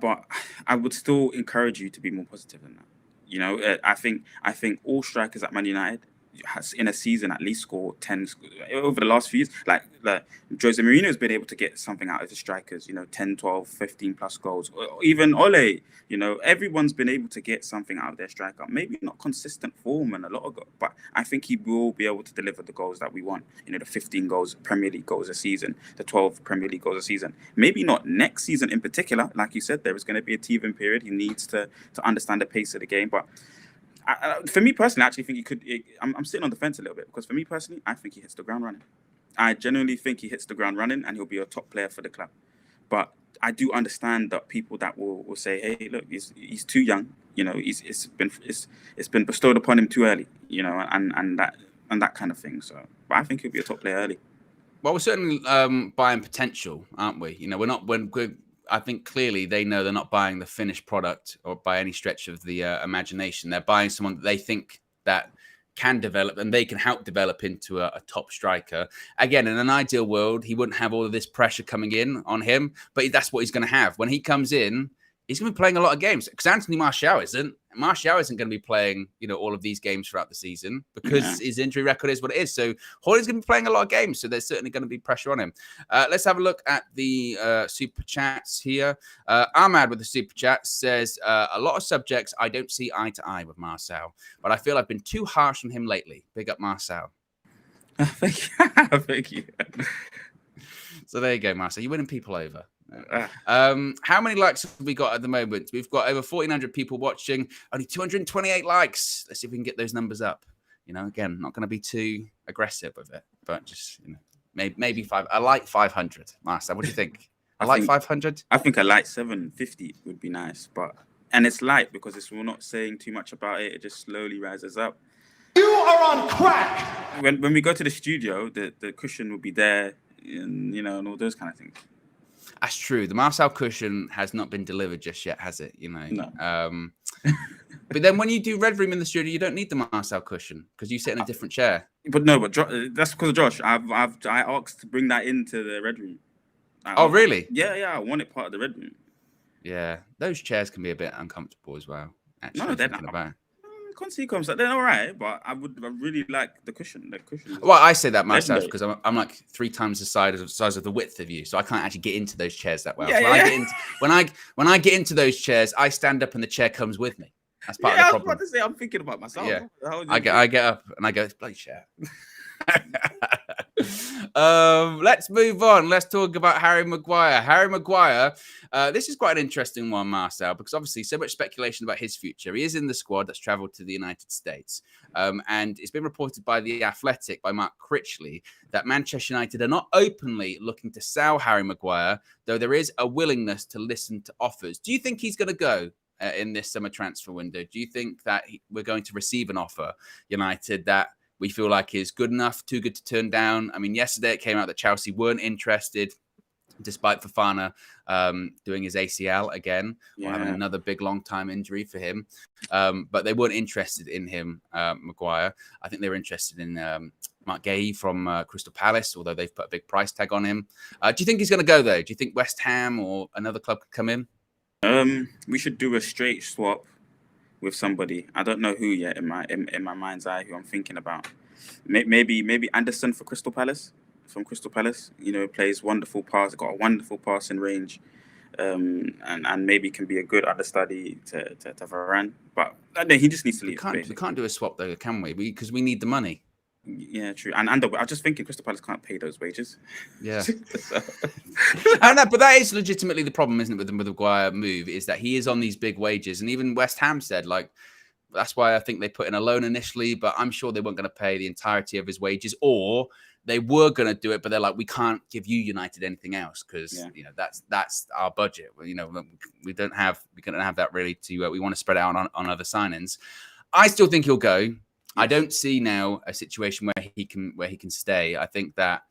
But I would still encourage you to be more positive than that. You know, I think all strikers at Man United has in a season at least score 10 over the last few years. Like Jose Mourinho has been able to get something out of the strikers, you know, 10, 12, 15 plus goals. Or even Ole, you know, everyone's been able to get something out of their striker. Maybe not consistent form and a lot of goals, but I think he will be able to deliver the goals that we want. You know, the 15 goals, Premier League goals a season, the 12 Premier League goals a season. Maybe not next season in particular. Like you said, there is going to be a teething period. He needs to understand the pace of the game, but for me personally, I actually think he could. I'm sitting on the fence a little bit because for me personally, I think he hits the ground running. I genuinely think he hits the ground running and he'll be a top player for the club. But I do understand that people that will say, "Hey, look, he's too young. You know, it's been bestowed upon him too early. You know, and that kind of thing." So, but I think he'll be a top player early. Well, we're certainly buying potential, aren't we? You know, I think clearly they know they're not buying the finished product or by any stretch of the imagination. They're buying someone that they think that can develop and they can help develop into a top striker. Again, in an ideal world, he wouldn't have all of this pressure coming in on him, but that's what he's going to have. When he comes in, he's going to be playing a lot of games because Anthony Martial isn't. Martial isn't going to be playing, you know, all of these games throughout the season because his injury record is what it is. So Hoyland's going to be playing a lot of games. So there's certainly going to be pressure on him. Let's have a look at the super chats here. Ahmad with the super chat says, a lot of subjects I don't see eye to eye with Marcel, but I feel I've been too harsh on him lately. Big up Marcel. Thank you. Thank you. So there you go, Marcel. You're winning people over. How many likes have we got at the moment? We've got over 1,400 people watching, only 228 likes. Let's see if we can get those numbers up. You know, again, not going to be too aggressive with it, but just, you know, maybe five. I like 500. Marcel, what do you think? I like 500. I think a light 750 would be nice, and it's light because we're not saying too much about it. It just slowly rises up. You are on crack. When we go to the studio, the cushion will be there, and you know, and all those kind of things. That's true. The Marcel cushion has not been delivered just yet, has it? You know. No. But then when you do Red Room in the studio, you don't need the Marcel cushion because you sit in a different chair. But that's because of Josh. I asked to bring that into the Red Room. Really? Yeah. I want it part of the Red Room. Yeah, those chairs can be a bit uncomfortable as well. Actually, no, they're not. They're all right, but I really like the cushion. The cushion. Well, I say that myself because I'm like 3 times the size of the width of you, so I can't actually get into those chairs that well. Yeah, when I get into those chairs, I stand up and the chair comes with me. That's part of the problem. I was about to say, I'm thinking about myself. Yeah. I get up and I go, it's bloody chair. Let's move on. Let's talk about Harry Maguire. Harry Maguire, this is quite an interesting one, Marcel, because obviously so much speculation about his future. He is in the squad that's travelled to the United States. And it's been reported by The Athletic, by Mark Critchley, that Manchester United are not openly looking to sell Harry Maguire, though there is a willingness to listen to offers. Do you think he's going to go in this summer transfer window? Do you think that we're going to receive an offer, United, that we feel like is good enough, too good to turn down? I mean, yesterday it came out that Chelsea weren't interested, despite Fofana doing his ACL again, or having another big long-time injury for him. But they weren't interested in him, Maguire. I think they were interested in Mark Gay from Crystal Palace, although they've put a big price tag on him. Do you think he's going to go, though? Do you think West Ham or another club could come in? We should do a straight swap with somebody. I don't know who yet in my mind's eye who I'm thinking about. Maybe Anderson for Crystal Palace. From Crystal Palace, you know, plays wonderful pass, got a wonderful passing range, and maybe can be a good understudy to Varane. But no, he just needs to leave. We can't do a swap though, can we? Because we need the money. Yeah, true. And I'm just thinking Crystal Palace can't pay those wages. Yeah. But that is legitimately the problem, isn't it, with the Maguire move, is that he is on these big wages. And even West Ham said, like, that's why I think they put in a loan initially, but I'm sure they weren't going to pay the entirety of his wages, or they were going to do it, but they're like, we can't give you United anything else because you know that's our budget. You know, we don't have that really to. We want to spread out on other signings. I still think he'll go. I don't see now a situation where he can stay. I think that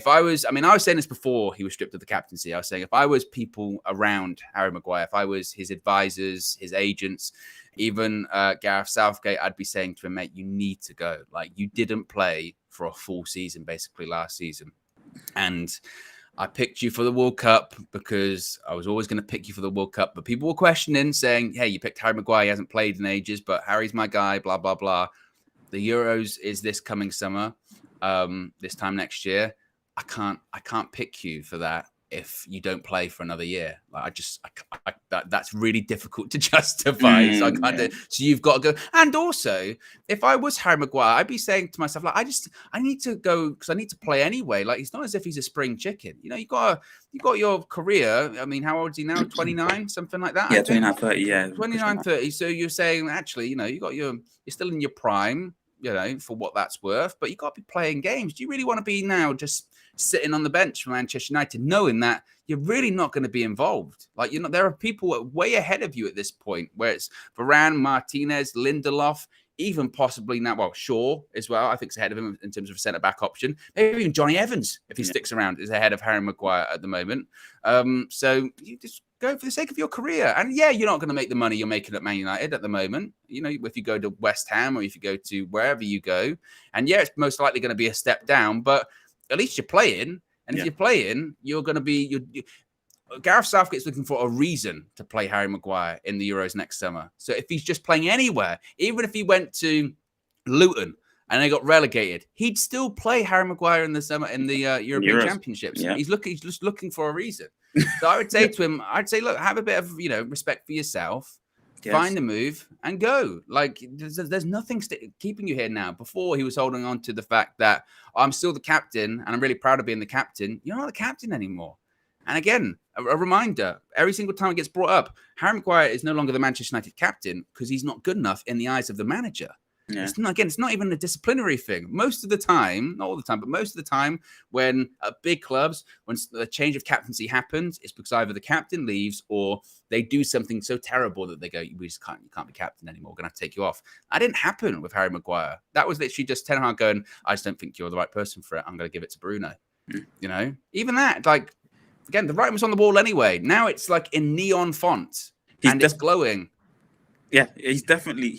I was saying this before he was stripped of the captaincy. I was saying if I was people around Harry Maguire, if I was his advisors, his agents, even Gareth Southgate, I'd be saying to him, mate, you need to go. Like, you didn't play for a full season basically last season, and I picked you for the World Cup because I was always going to pick you for the World Cup. But people were questioning, saying, hey, you picked Harry Maguire. He hasn't played in ages, but Harry's my guy, blah, blah, blah. The Euros is this coming summer, this time next year. I can't pick you for that if you don't play for another year. Like that's really difficult to justify. So I can't do. So you've got to go. And also, if I was Harry Maguire, I'd be saying to myself, like, I need to go because I need to play anyway. Like, it's not as if he's a spring chicken. You know, you got your career. I mean, how old is he now? 29, something like that. Yeah, 29, 30. Yeah, 29, 30. So you're saying actually, you know, you're still in your prime. You know, for what that's worth, but you got to be playing games. Do you really want to be now just sitting on the bench for Manchester United, knowing that you're really not going to be involved? Like, you know, there are people way ahead of you at this point, where it's Varane, Martinez, Lindelof, even possibly now, well, Shaw as well. I think is ahead of him in terms of a centre back option. Maybe even Johnny Evans, if he sticks around, is ahead of Harry Maguire at the moment. So you just go for the sake of your career. And yeah, you're not going to make the money you're making at Man United at the moment. You know, if you go to West Ham or if you go to wherever you go, and yeah, it's most likely going to be a step down, but at least you're playing. And if you're playing, you're going to be. Gareth Southgate's looking for a reason to play Harry Maguire in the Euros next summer. So if he's just playing anywhere, even if he went to Luton and they got relegated, he'd still play Harry Maguire in the summer in the European Championships. Yeah. He's just looking for a reason. So I would say to him, look, have a bit of respect for yourself. Find the move and go. Like, there's nothing keeping you here now. Before, he was holding on to the fact that I'm still the captain and I'm really proud of being the captain. You're not the captain anymore. And again, a reminder, every single time it gets brought up, Harry Maguire is no longer the Manchester United captain because he's not good enough in the eyes of the manager. Yeah. It's not even a disciplinary thing. Most of the time, not all the time, but most of the time when at big clubs, when the change of captaincy happens, it's because either the captain leaves or they do something so terrible that they go, you can't be captain anymore. We're going to have to take you off. That didn't happen with Harry Maguire. That was literally just Ten Hag going, I just don't think you're the right person for it. I'm going to give it to Bruno. You know, even that, like, again, the writing was on the wall anyway. Now it's like in neon font and it's glowing. Yeah, he's definitely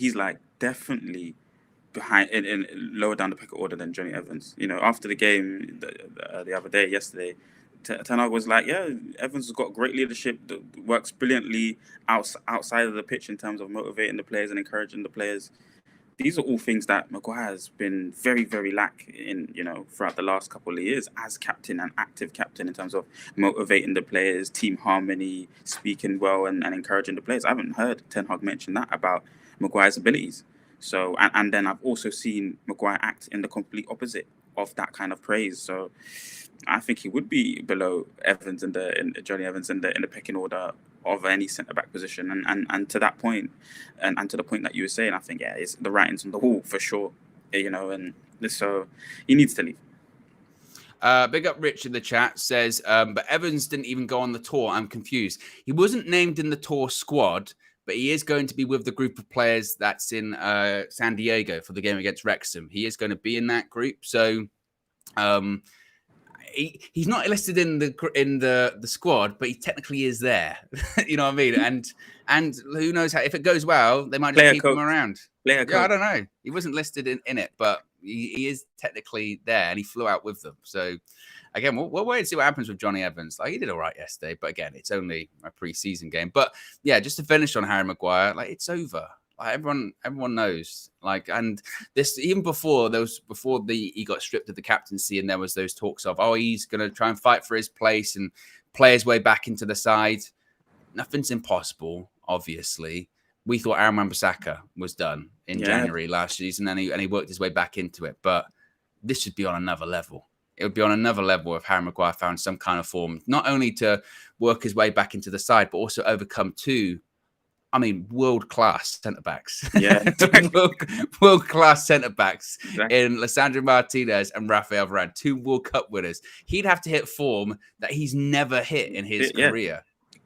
behind in lower down the pecking order than Johnny Evans. You know, after the game yesterday, Ten Hag was like, yeah, Evans has got great leadership, that works brilliantly outside of the pitch in terms of motivating the players and encouraging the players. These are all things that Maguire has been very, very lack in, throughout the last couple of years as captain and active captain in terms of motivating the players, team harmony, speaking well and encouraging the players. I haven't heard Ten Hag mention that about Maguire's abilities. So, and then I've also seen Maguire act in the complete opposite of that kind of praise. So I think he would be below Evans and Johnny Evans in the pecking order of any centre-back position. And to that point, and to the point that you were saying, I think, it's the writing's on the wall for sure, and so he needs to leave. Big up Rich in the chat says, but Evans didn't even go on the tour. I'm confused. He wasn't named in the tour squad, but he is going to be with the group of players that's in San Diego for the game against Wrexham. He is going to be in that group. So he's not listed in the squad, but he technically is there. You know what I mean? And who knows how, if it goes well, they might just keep him around. I don't know. He wasn't listed in it, but he is technically there, and he flew out with them. So again, we'll wait and see what happens with Johnny Evans. Like, he did all right yesterday, but again, it's only a pre-season game. But yeah, just to finish on Harry Maguire, like, it's over. Like, everyone knows. Like, and this even before he got stripped of the captaincy, and there was those talks of, he's going to try and fight for his place and play his way back into the side. Nothing's impossible, obviously. We thought Aaron Wan-Bissaka was done in January last season, and he worked his way back into it. But this should be on another level. It would be on another level if Harry Maguire found some kind of form, not only to work his way back into the side, but also overcome world-class centre-backs. Yeah. World-class centre-backs in Lisandro Martinez and Rafael Varane, 2 World Cup winners. He'd have to hit form that he's never hit in his career.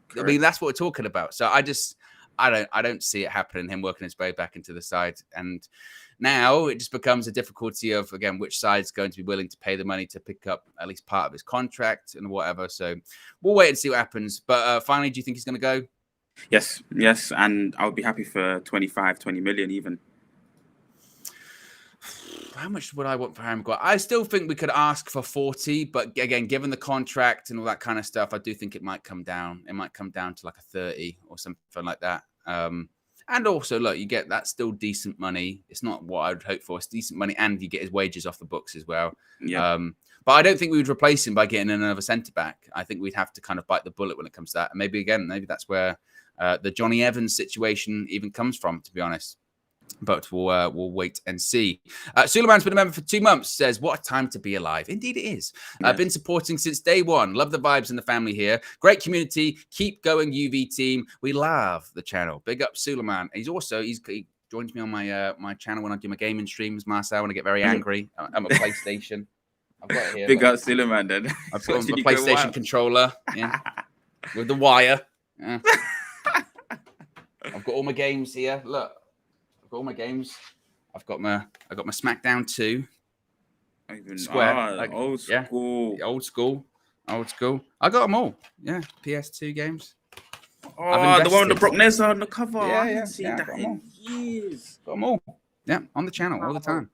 Correct. I mean, that's what we're talking about. So I don't see it happening, him working his way back into the side. And now it just becomes a difficulty of, again, which side's going to be willing to pay the money to pick up at least part of his contract and whatever. So we'll wait and see what happens. But finally, do you think he's going to go? Yes. And I would be happy for 20 million even. how much would I want for Harry Maguire? I still think we could ask for 40, but again, given the contract and all that kind of stuff, I do think it might come down. It might come down to like a 30 or something like that. And also, look, you get that's still decent money. It's not what I would hope for. It's decent money, and you get his wages off the books as well. Yeah. But I don't think we would replace him by getting another centre back. I think we'd have to kind of bite the bullet when it comes to that. And maybe that's where the Johnny Evans situation even comes from, to be honest. But we'll wait and see. Suleiman's been a member for 2 months, says, what a time to be alive. Indeed it is. I've been supporting since day one. Love the vibes and the family here. Great community. Keep going, UV team. We love the channel. Big up Suleiman. He joins me on my my channel when I do my gaming streams, Marcel, when I get very angry. I'm a PlayStation. I've got it here. Big up Suleiman then. I've got a PlayStation controller. Yeah. With the wire. Yeah. I've got all my games here. Look. All my games. I got my SmackDown 2. Square. Old school. Yeah, old school. I got them all. Yeah. PS2 games. Oh, the one with the Brock Lesnar on the cover. Yeah, I haven't seen that in years. Got them all. Yeah, on the channel all the time.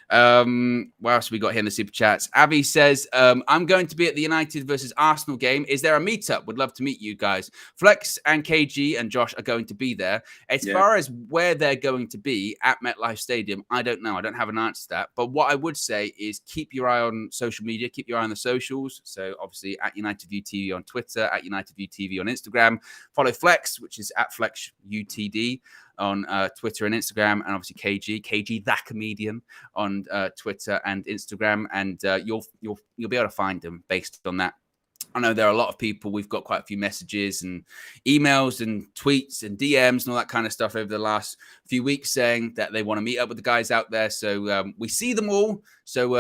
What else have we got here in the super chats? Abby says, I'm going to be at the United versus Arsenal game. Is there a meetup? Would love to meet you guys. Flex and KG and Josh are going to be there. As far as where they're going to be at MetLife Stadium, I don't know. I don't have an answer to that. But what I would say is keep your eye on social media. Keep your eye on the socials. So obviously at United View TV on Twitter, at United View TV on Instagram. Follow Flex, which is at FlexUTD. On Twitter and Instagram, and obviously KG that comedian on Twitter and Instagram, and you'll be able to find them based on that. I know there are a lot of people. We've got quite a few messages and emails and tweets and DMs and all that kind of stuff over the last few weeks saying that they want to meet up with the guys out there. So we see them all. So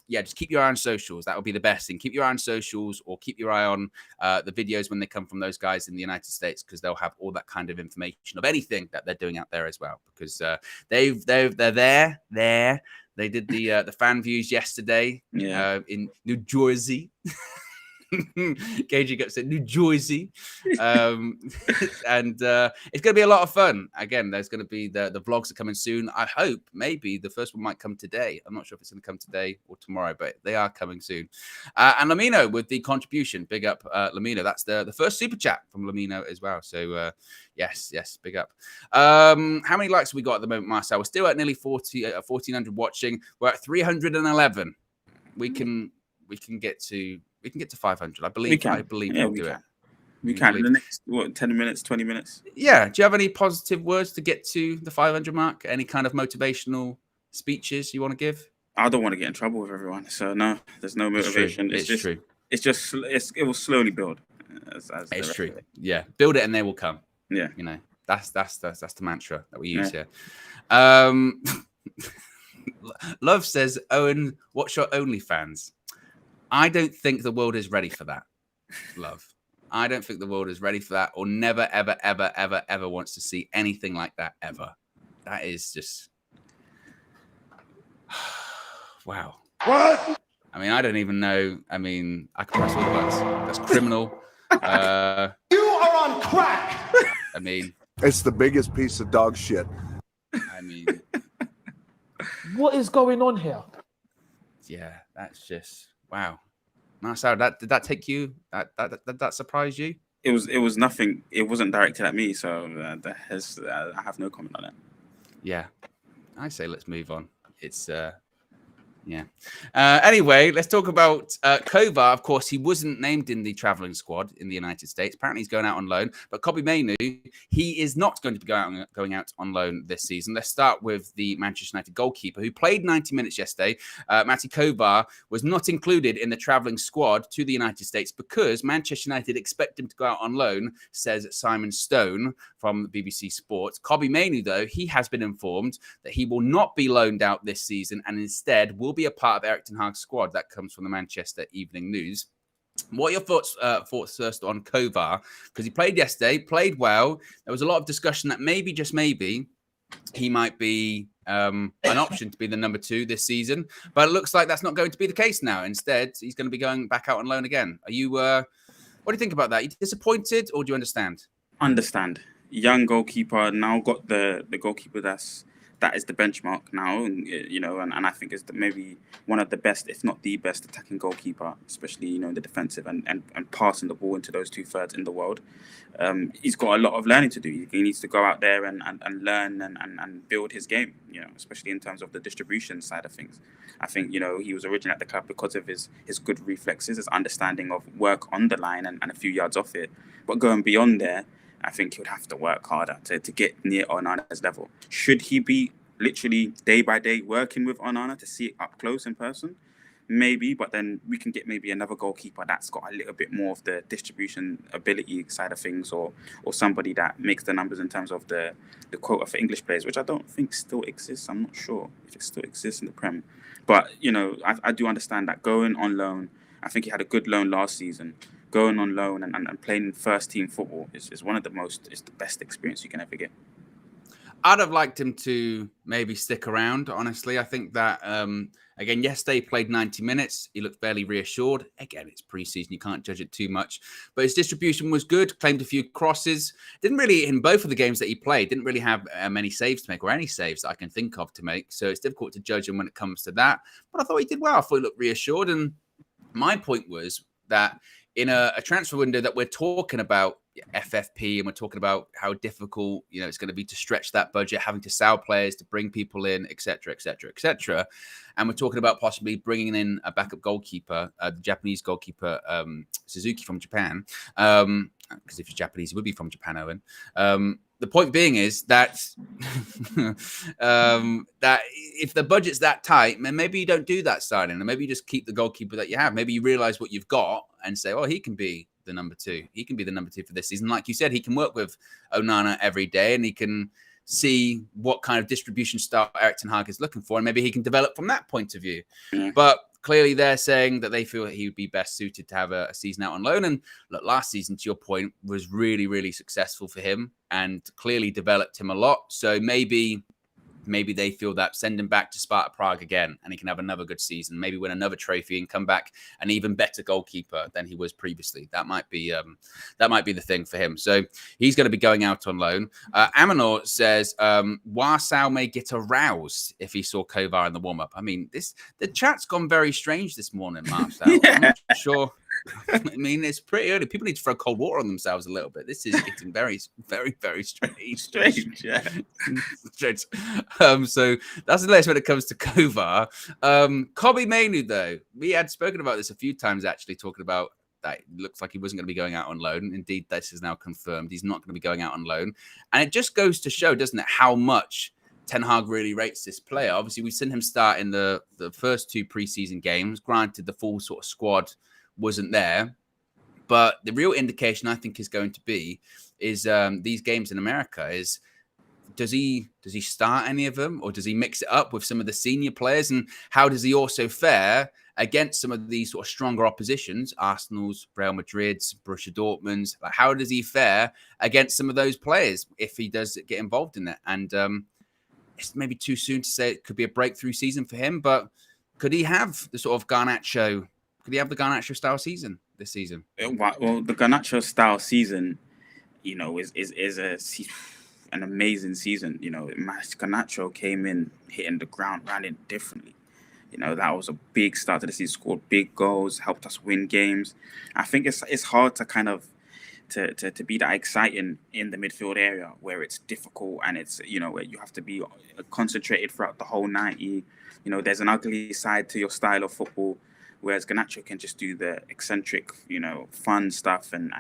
just keep your eye on socials. That would be the best thing. Keep your eye on socials, or keep your eye on the videos when they come from those guys in the United States, because they'll have all that kind of information of anything that they're doing out there as well. Because they're there. They did the fan views yesterday in New Jersey. KG got said New Jersey, and it's going to be a lot of fun. Again, there's going to be the vlogs are coming soon. I hope maybe the first one might come today. I'm not sure if it's going to come today or tomorrow, but they are coming soon. And Lamino with the contribution, big up Lamino. That's the first super chat from Lamino as well. So yes, big up. How many likes have we got at the moment, Marcel? We're still at nearly 1,400 watching. We're at 311. We can get to 500. I believe we'll do it. We can in the next 10 minutes, 20 minutes. Yeah. Do you have any positive words to get to the 500 mark? Any kind of motivational speeches you want to give? I don't want to get in trouble with everyone, so no, there's no motivation. It's true. It will slowly build. It's true. Yeah, build it and they will come. Yeah, that's the mantra that we use here. Love says, Owen, what's your OnlyFans? I don't think the world is ready for that, Love. I don't think the world is ready for that, or never, ever, ever, ever, ever wants to see anything like that ever. That is just... wow. What? I mean, I don't even know. I mean, I can press all the buttons. That's criminal. You are on crack. I mean... it's the biggest piece of dog shit. I mean... what is going on here? Yeah, that's just... wow. Marcel, did that take you? That surprised you? It was nothing. It wasn't directed at me, so I have no comment on it. Yeah, I say let's move on. It's yeah. Anyway, let's talk about Kovar. Of course, he wasn't named in the traveling squad in the United States. Apparently, he's going out on loan. But Mainoo, he is not going to be going out on loan this season. Let's start with the Manchester United goalkeeper, who played 90 minutes yesterday. Matty Kovar was not included in the traveling squad to the United States because Manchester United expect him to go out on loan, says Simon Stone from BBC Sports. Mainoo, though, he has been informed that he will not be loaned out this season and instead will be a part of Erik ten Hag's squad. That comes from the Manchester Evening News. What are your thoughts first on Kovar? Because he played yesterday, played well. There was a lot of discussion that maybe, just maybe, he might be an option to be the number 2 this season. But it looks like that's not going to be the case now. Instead, he's going to be going back out on loan again. Are you? What do you think about that? Are you disappointed, or do you understand? Understand. Young goalkeeper, now got the goalkeeper that's that is the benchmark now, and and I think it's maybe one of the best, if not the best, attacking goalkeeper, especially in the defensive and passing the ball into those 2/3 in the world. He's got a lot of learning to do. He needs to go out there and learn and build his game, especially in terms of the distribution side of things. I think he was originally at the club because of his good reflexes, his understanding of work on the line and a few yards off it. But going beyond there, I think he would have to work harder to get near Onana's level. Should he be literally day by day working with Onana to see it up close in person? Maybe, but then we can get maybe another goalkeeper that's got a little bit more of the distribution ability side of things, or somebody that makes the numbers in terms of the quota for English players, which I don't think still exists. I'm not sure if it still exists in the Prem. But, I do understand that going on loan, I think he had a good loan last season. Going on loan and playing first team football is the best experience you can ever get. I'd have liked him to maybe stick around, honestly. I think that, again, yesterday he played 90 minutes. He looked fairly reassured. Again, it's preseason. You can't judge it too much. But his distribution was good, claimed a few crosses. Didn't really, in both of the games that he played, didn't really have many saves to make, or any saves that I can think of to make. So it's difficult to judge him when it comes to that. But I thought he did well. I thought he looked reassured. And my point was that in a transfer window that we're talking about FFP, and we're talking about how difficult it's going to be to stretch that budget, having to sell players, to bring people in, etc., etc., etc. And we're talking about possibly bringing in a backup goalkeeper, the Japanese goalkeeper Suzuki from Japan, because if he's Japanese, he would be from Japan, Owen. The point being is that that if the budget's that tight, then maybe you don't do that signing, and maybe you just keep the goalkeeper that you have. Maybe you realize what you've got and say, "Oh, he can be the number 2. He can be the number 2 for this season." Like you said, he can work with Onana every day, and he can see what kind of distribution style Erik ten Hag is looking for, and maybe he can develop from that point of view. Yeah. But clearly they're saying that they feel that he would be best suited to have a season out on loan. And look, last season, to your point, was really, really successful for him and clearly developed him a lot. So maybe they feel that send him back to Sparta Prague again, and he can have another good season, maybe win another trophy and come back an even better goalkeeper than he was previously. That might be the thing for him. So he's going to be going out on loan. Amanor says Warsaw may get aroused if he saw Kovar in the warm-up. I mean, the chat's gone very strange this morning, Marcel. Yeah. I'm not sure. I mean, it's pretty early. People need to throw cold water on themselves a little bit. This is getting very, very, very strange. Strange, yeah. Strange. So that's the latest when it comes to Kovar. Kobe Mainoo, though, we had spoken about this a few times, actually, talking about that. It looks like he wasn't going to be going out on loan. Indeed, this is now confirmed. He's not going to be going out on loan. And it just goes to show, doesn't it, how much Ten Hag really rates this player. Obviously, we've seen him start in the first 2 preseason games. Granted, the full sort of squad wasn't there, but the real indication I think is going to be is these games in America is does he start any of them, or does he mix it up with some of the senior players, and how does he also fare against some of these sort of stronger oppositions, Arsenal's, Real Madrid's, Borussia Dortmund's? Like, how does he fare against some of those players if he does get involved in it? And it's maybe too soon to say it could be a breakthrough season for him, but could he have the sort of Garnacho? Could he have the Garnacho style season this season? Well, the Garnacho style season, is an amazing season. Garnacho came in hitting the ground running differently. That was a big start to the season. Scored big goals, helped us win games. I think it's hard to kind of to be that exciting in the midfield area where it's difficult and it's where you have to be concentrated throughout the whole 90. There's an ugly side to your style of football. Whereas Garnacho can just do the eccentric, fun stuff and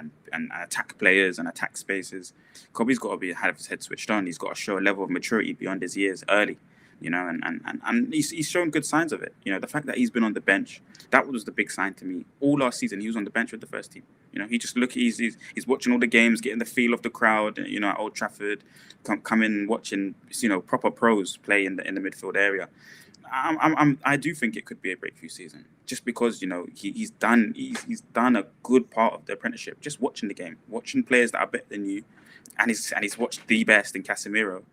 attack players and attack spaces. Kobe's got to have his head switched on. He's got to show a level of maturity beyond his years early, and he's shown good signs of it. The fact that he's been on the bench, that was the big sign to me. All last season, he was on the bench with the first team. He just he's watching all the games, getting the feel of the crowd, at Old Trafford, coming watching, proper pros play in the midfield area. I do think it could be a breakthrough season, just because he's done a good part of the apprenticeship, just watching the game, watching players that are better than you, and he's watched the best in Casemiro,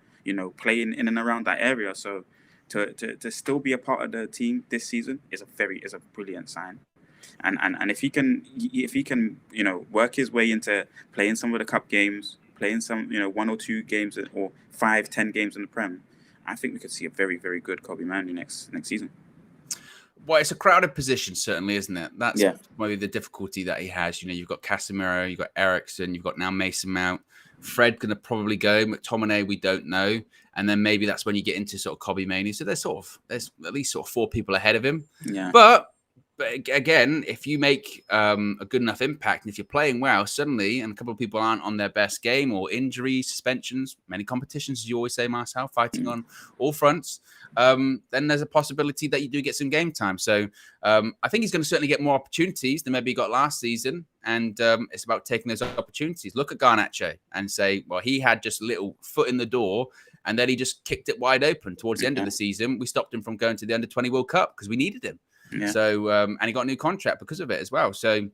playing in and around that area. So to still be a part of the team this season is a brilliant sign, and if he can work his way into playing some of the cup games, playing some 1 or 2 games or 5-10 games in the Prem. I think we could see a very, very good Kobe Mainoo next season. Well, it's a crowded position, certainly, isn't it? That's Yeah. maybe the difficulty that he has. You know, you've got Casemiro, you've got Eriksen, you've got now Mason Mount. Fred going to probably go. McTominay, we don't know. And then maybe that's when you get into sort of Kobe Mainoo. So there's at least sort of 4 people ahead of him. Yeah. But again, if you make a good enough impact and if you're playing well, suddenly, and a couple of people aren't on their best game or injuries, suspensions, many competitions, as you always say, Marcel, fighting on all fronts, then there's a possibility that you do get some game time. So I think he's going to certainly get more opportunities than maybe he got last season. And it's about taking those opportunities. Look at Garnacho and say, well, he had just a little foot in the door and then he just kicked it wide open towards the end of the season. We stopped him from going to the Under-20 World Cup because we needed him. Yeah. So, and he got a new contract because of it as well. So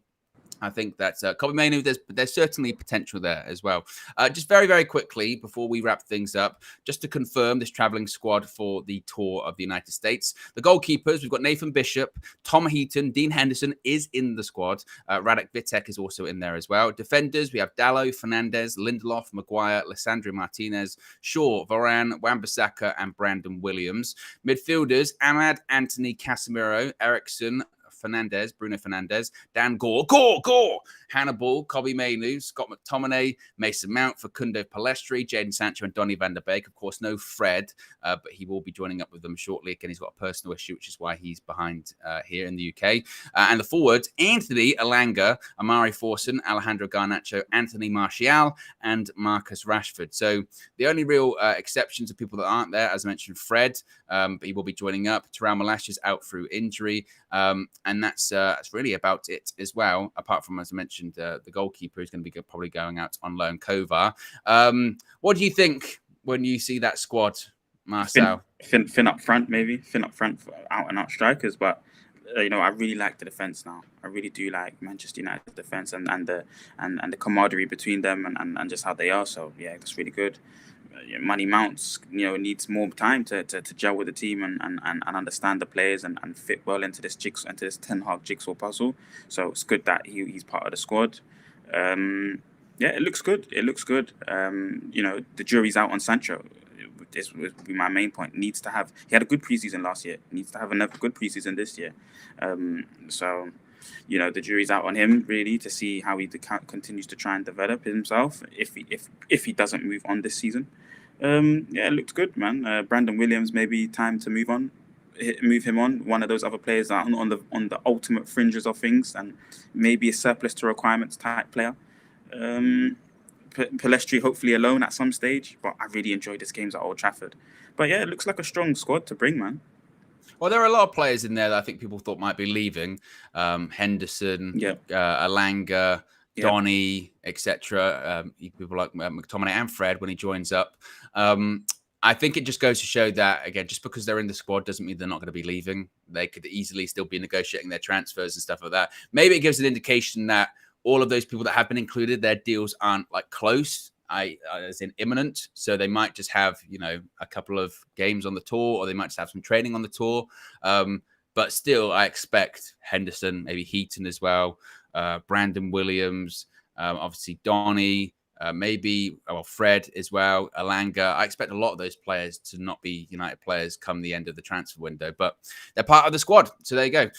I think that's Kobe Mainoo. There's certainly potential there as well. Just very, very quickly before we wrap things up, just to confirm this traveling squad for the tour of the United States. The goalkeepers, we've got Nathan Bishop, Tom Heaton, Dean Henderson is in the squad. Radek Vitek is also in there as well. Defenders, we have Dalot, Fernandez, Lindelof, Maguire, Lissandro Martinez, Shaw, Varane, Wan-Bissaka, and Brandon Williams. Midfielders, Ahmad, Anthony, Casemiro, Eriksen, Bruno Fernandes, Dan Gore, Hannibal, Kobe Mainoo, Scott McTominay, Mason Mount, Facundo Palestri, Jadon Sancho, and Donny van der Beek. Of course, no Fred, but he will be joining up with them shortly. Again, he's got a personal issue, which is why he's behind here in the UK. And the forwards, Anthony Elanga, Amari Forson, Alejandro Garnacho, Anthony Martial, and Marcus Rashford. So the only real exceptions are people that aren't there, as I mentioned, Fred, but he will be joining up. Terrell Malash is out through injury. And that's really about it as well, apart from, as I mentioned, the goalkeeper is going to be probably going out on loan, Kovar. What do you think when you see that squad, Marcel? Finn up front, maybe. Finn up front for out-and-out strikers. But, I really like the defence now. I really do like Manchester United's defence and the camaraderie between them and just how they are. So, yeah, that's really good. Money Mounts, needs more time to gel with the team and understand the players and fit well into this Ten Hag jigsaw puzzle. So it's good that he's part of the squad. It looks good. The jury's out on Sancho. This would be my main point. He had a good preseason last year. Needs to have another good preseason this year. The jury's out on him really to see how he continues to try and develop himself if he doesn't move on this season. It looked good, man. Brandon Williams, maybe time to move him on. One of those other players that are on the ultimate fringes of things and maybe a surplus to requirements type player. Palestri hopefully alone at some stage, but I really enjoyed his games at Old Trafford. But yeah, it looks like a strong squad to bring, man. Well, there are a lot of players in there that I think people thought might be leaving. Henderson, Elanga, Donny, etc. People like McTominay and Fred when he joins up. I think it just goes to show that, again, just because they're in the squad doesn't mean they're not going to be leaving. They could easily still be negotiating their transfers and stuff like that. Maybe it gives an indication that all of those people that have been included, their deals aren't close, as in imminent. So they might just have, a couple of games on the tour, or they might just have some training on the tour. But still, I expect Henderson, maybe Heaton as well, Brandon Williams, obviously Donny, maybe Fred as well, Elanga. I expect a lot of those players to not be United players come the end of the transfer window, but they're part of the squad. So there you go.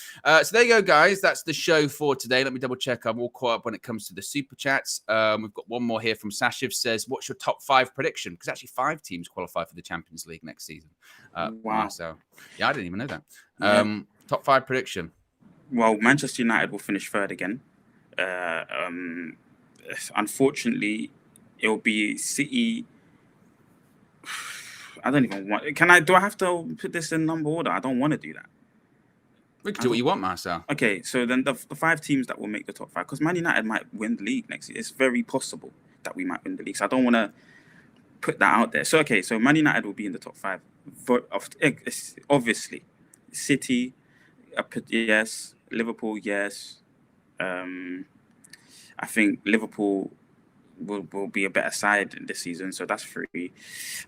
Guys. That's the show for today. Let me double check. I'm all caught up when it comes to the super chats. We've got one more here from Sashiv says, what's your top 5 prediction? Because actually 5 teams qualify for the Champions League next season. Wow. So yeah, I didn't even know that. Top 5 prediction. Well, Manchester United will finish 3rd again. Unfortunately, it will be City. I don't even want. Do I have to put this in number order? I don't want to do that. We can do what you want, Marcel. Okay, so then the 5 teams that will make the top 5, because Man United might win the league next year. It's very possible that we might win the league. So I don't want to put that out there. So Man United will be in the top 5. Obviously, City, yes. Liverpool, yes. I think Liverpool will be a better side this season, so that's 3.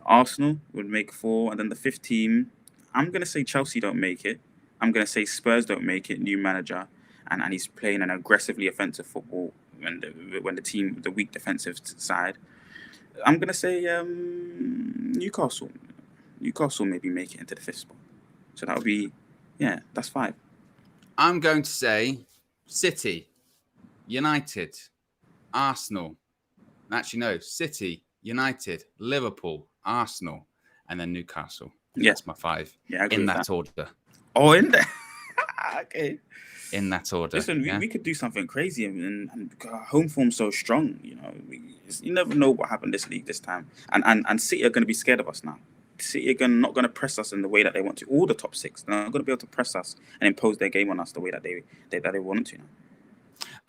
Arsenal would make 4, and then the 5th team, I'm going to say Chelsea don't make it. I'm going to say Spurs don't make it, new manager, and he's playing an aggressively offensive football when the weak defensive side. I'm going to say Newcastle. Newcastle maybe make it into the 5th spot. So that would be, yeah, that's 5. I'm going to say City, United, Arsenal. Actually, no, City, United, Liverpool, Arsenal, and then Newcastle. That's my 5. Yeah, I agree in with that order. Oh, in there. Okay. In that order. Listen, we could do something crazy, and home form's so strong. You know, you never know what happened this league this time. And City are going to be scared of us now. City are not going to press us in the way that they want to. All the top 6, they're not going to be able to press us and impose their game on us the way that they want to.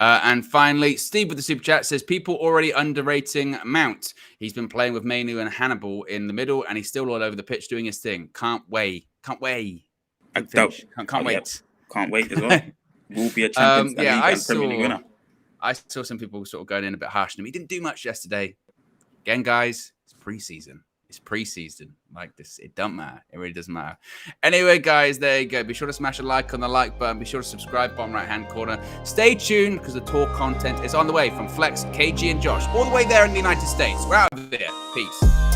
And finally, Steve with the super chat says, people already underrating Mount. He's been playing with Mainoo and Hannibal in the middle, and he's still all over the pitch doing his thing. Can't wait. Can't wait as well. We'll be a Champions League and Premier League winner. I saw some people sort of going in a bit harsh on him. He didn't do much yesterday. Again, guys, it's preseason. It's preseason. Like this, it doesn't matter. It really doesn't matter. Anyway, guys, there you go. Be sure to smash a like on the like button. Be sure to subscribe, bottom right-hand corner. Stay tuned because the tour content is on the way from Flex, KG, and Josh, all the way there in the United States. We're out of here. Peace.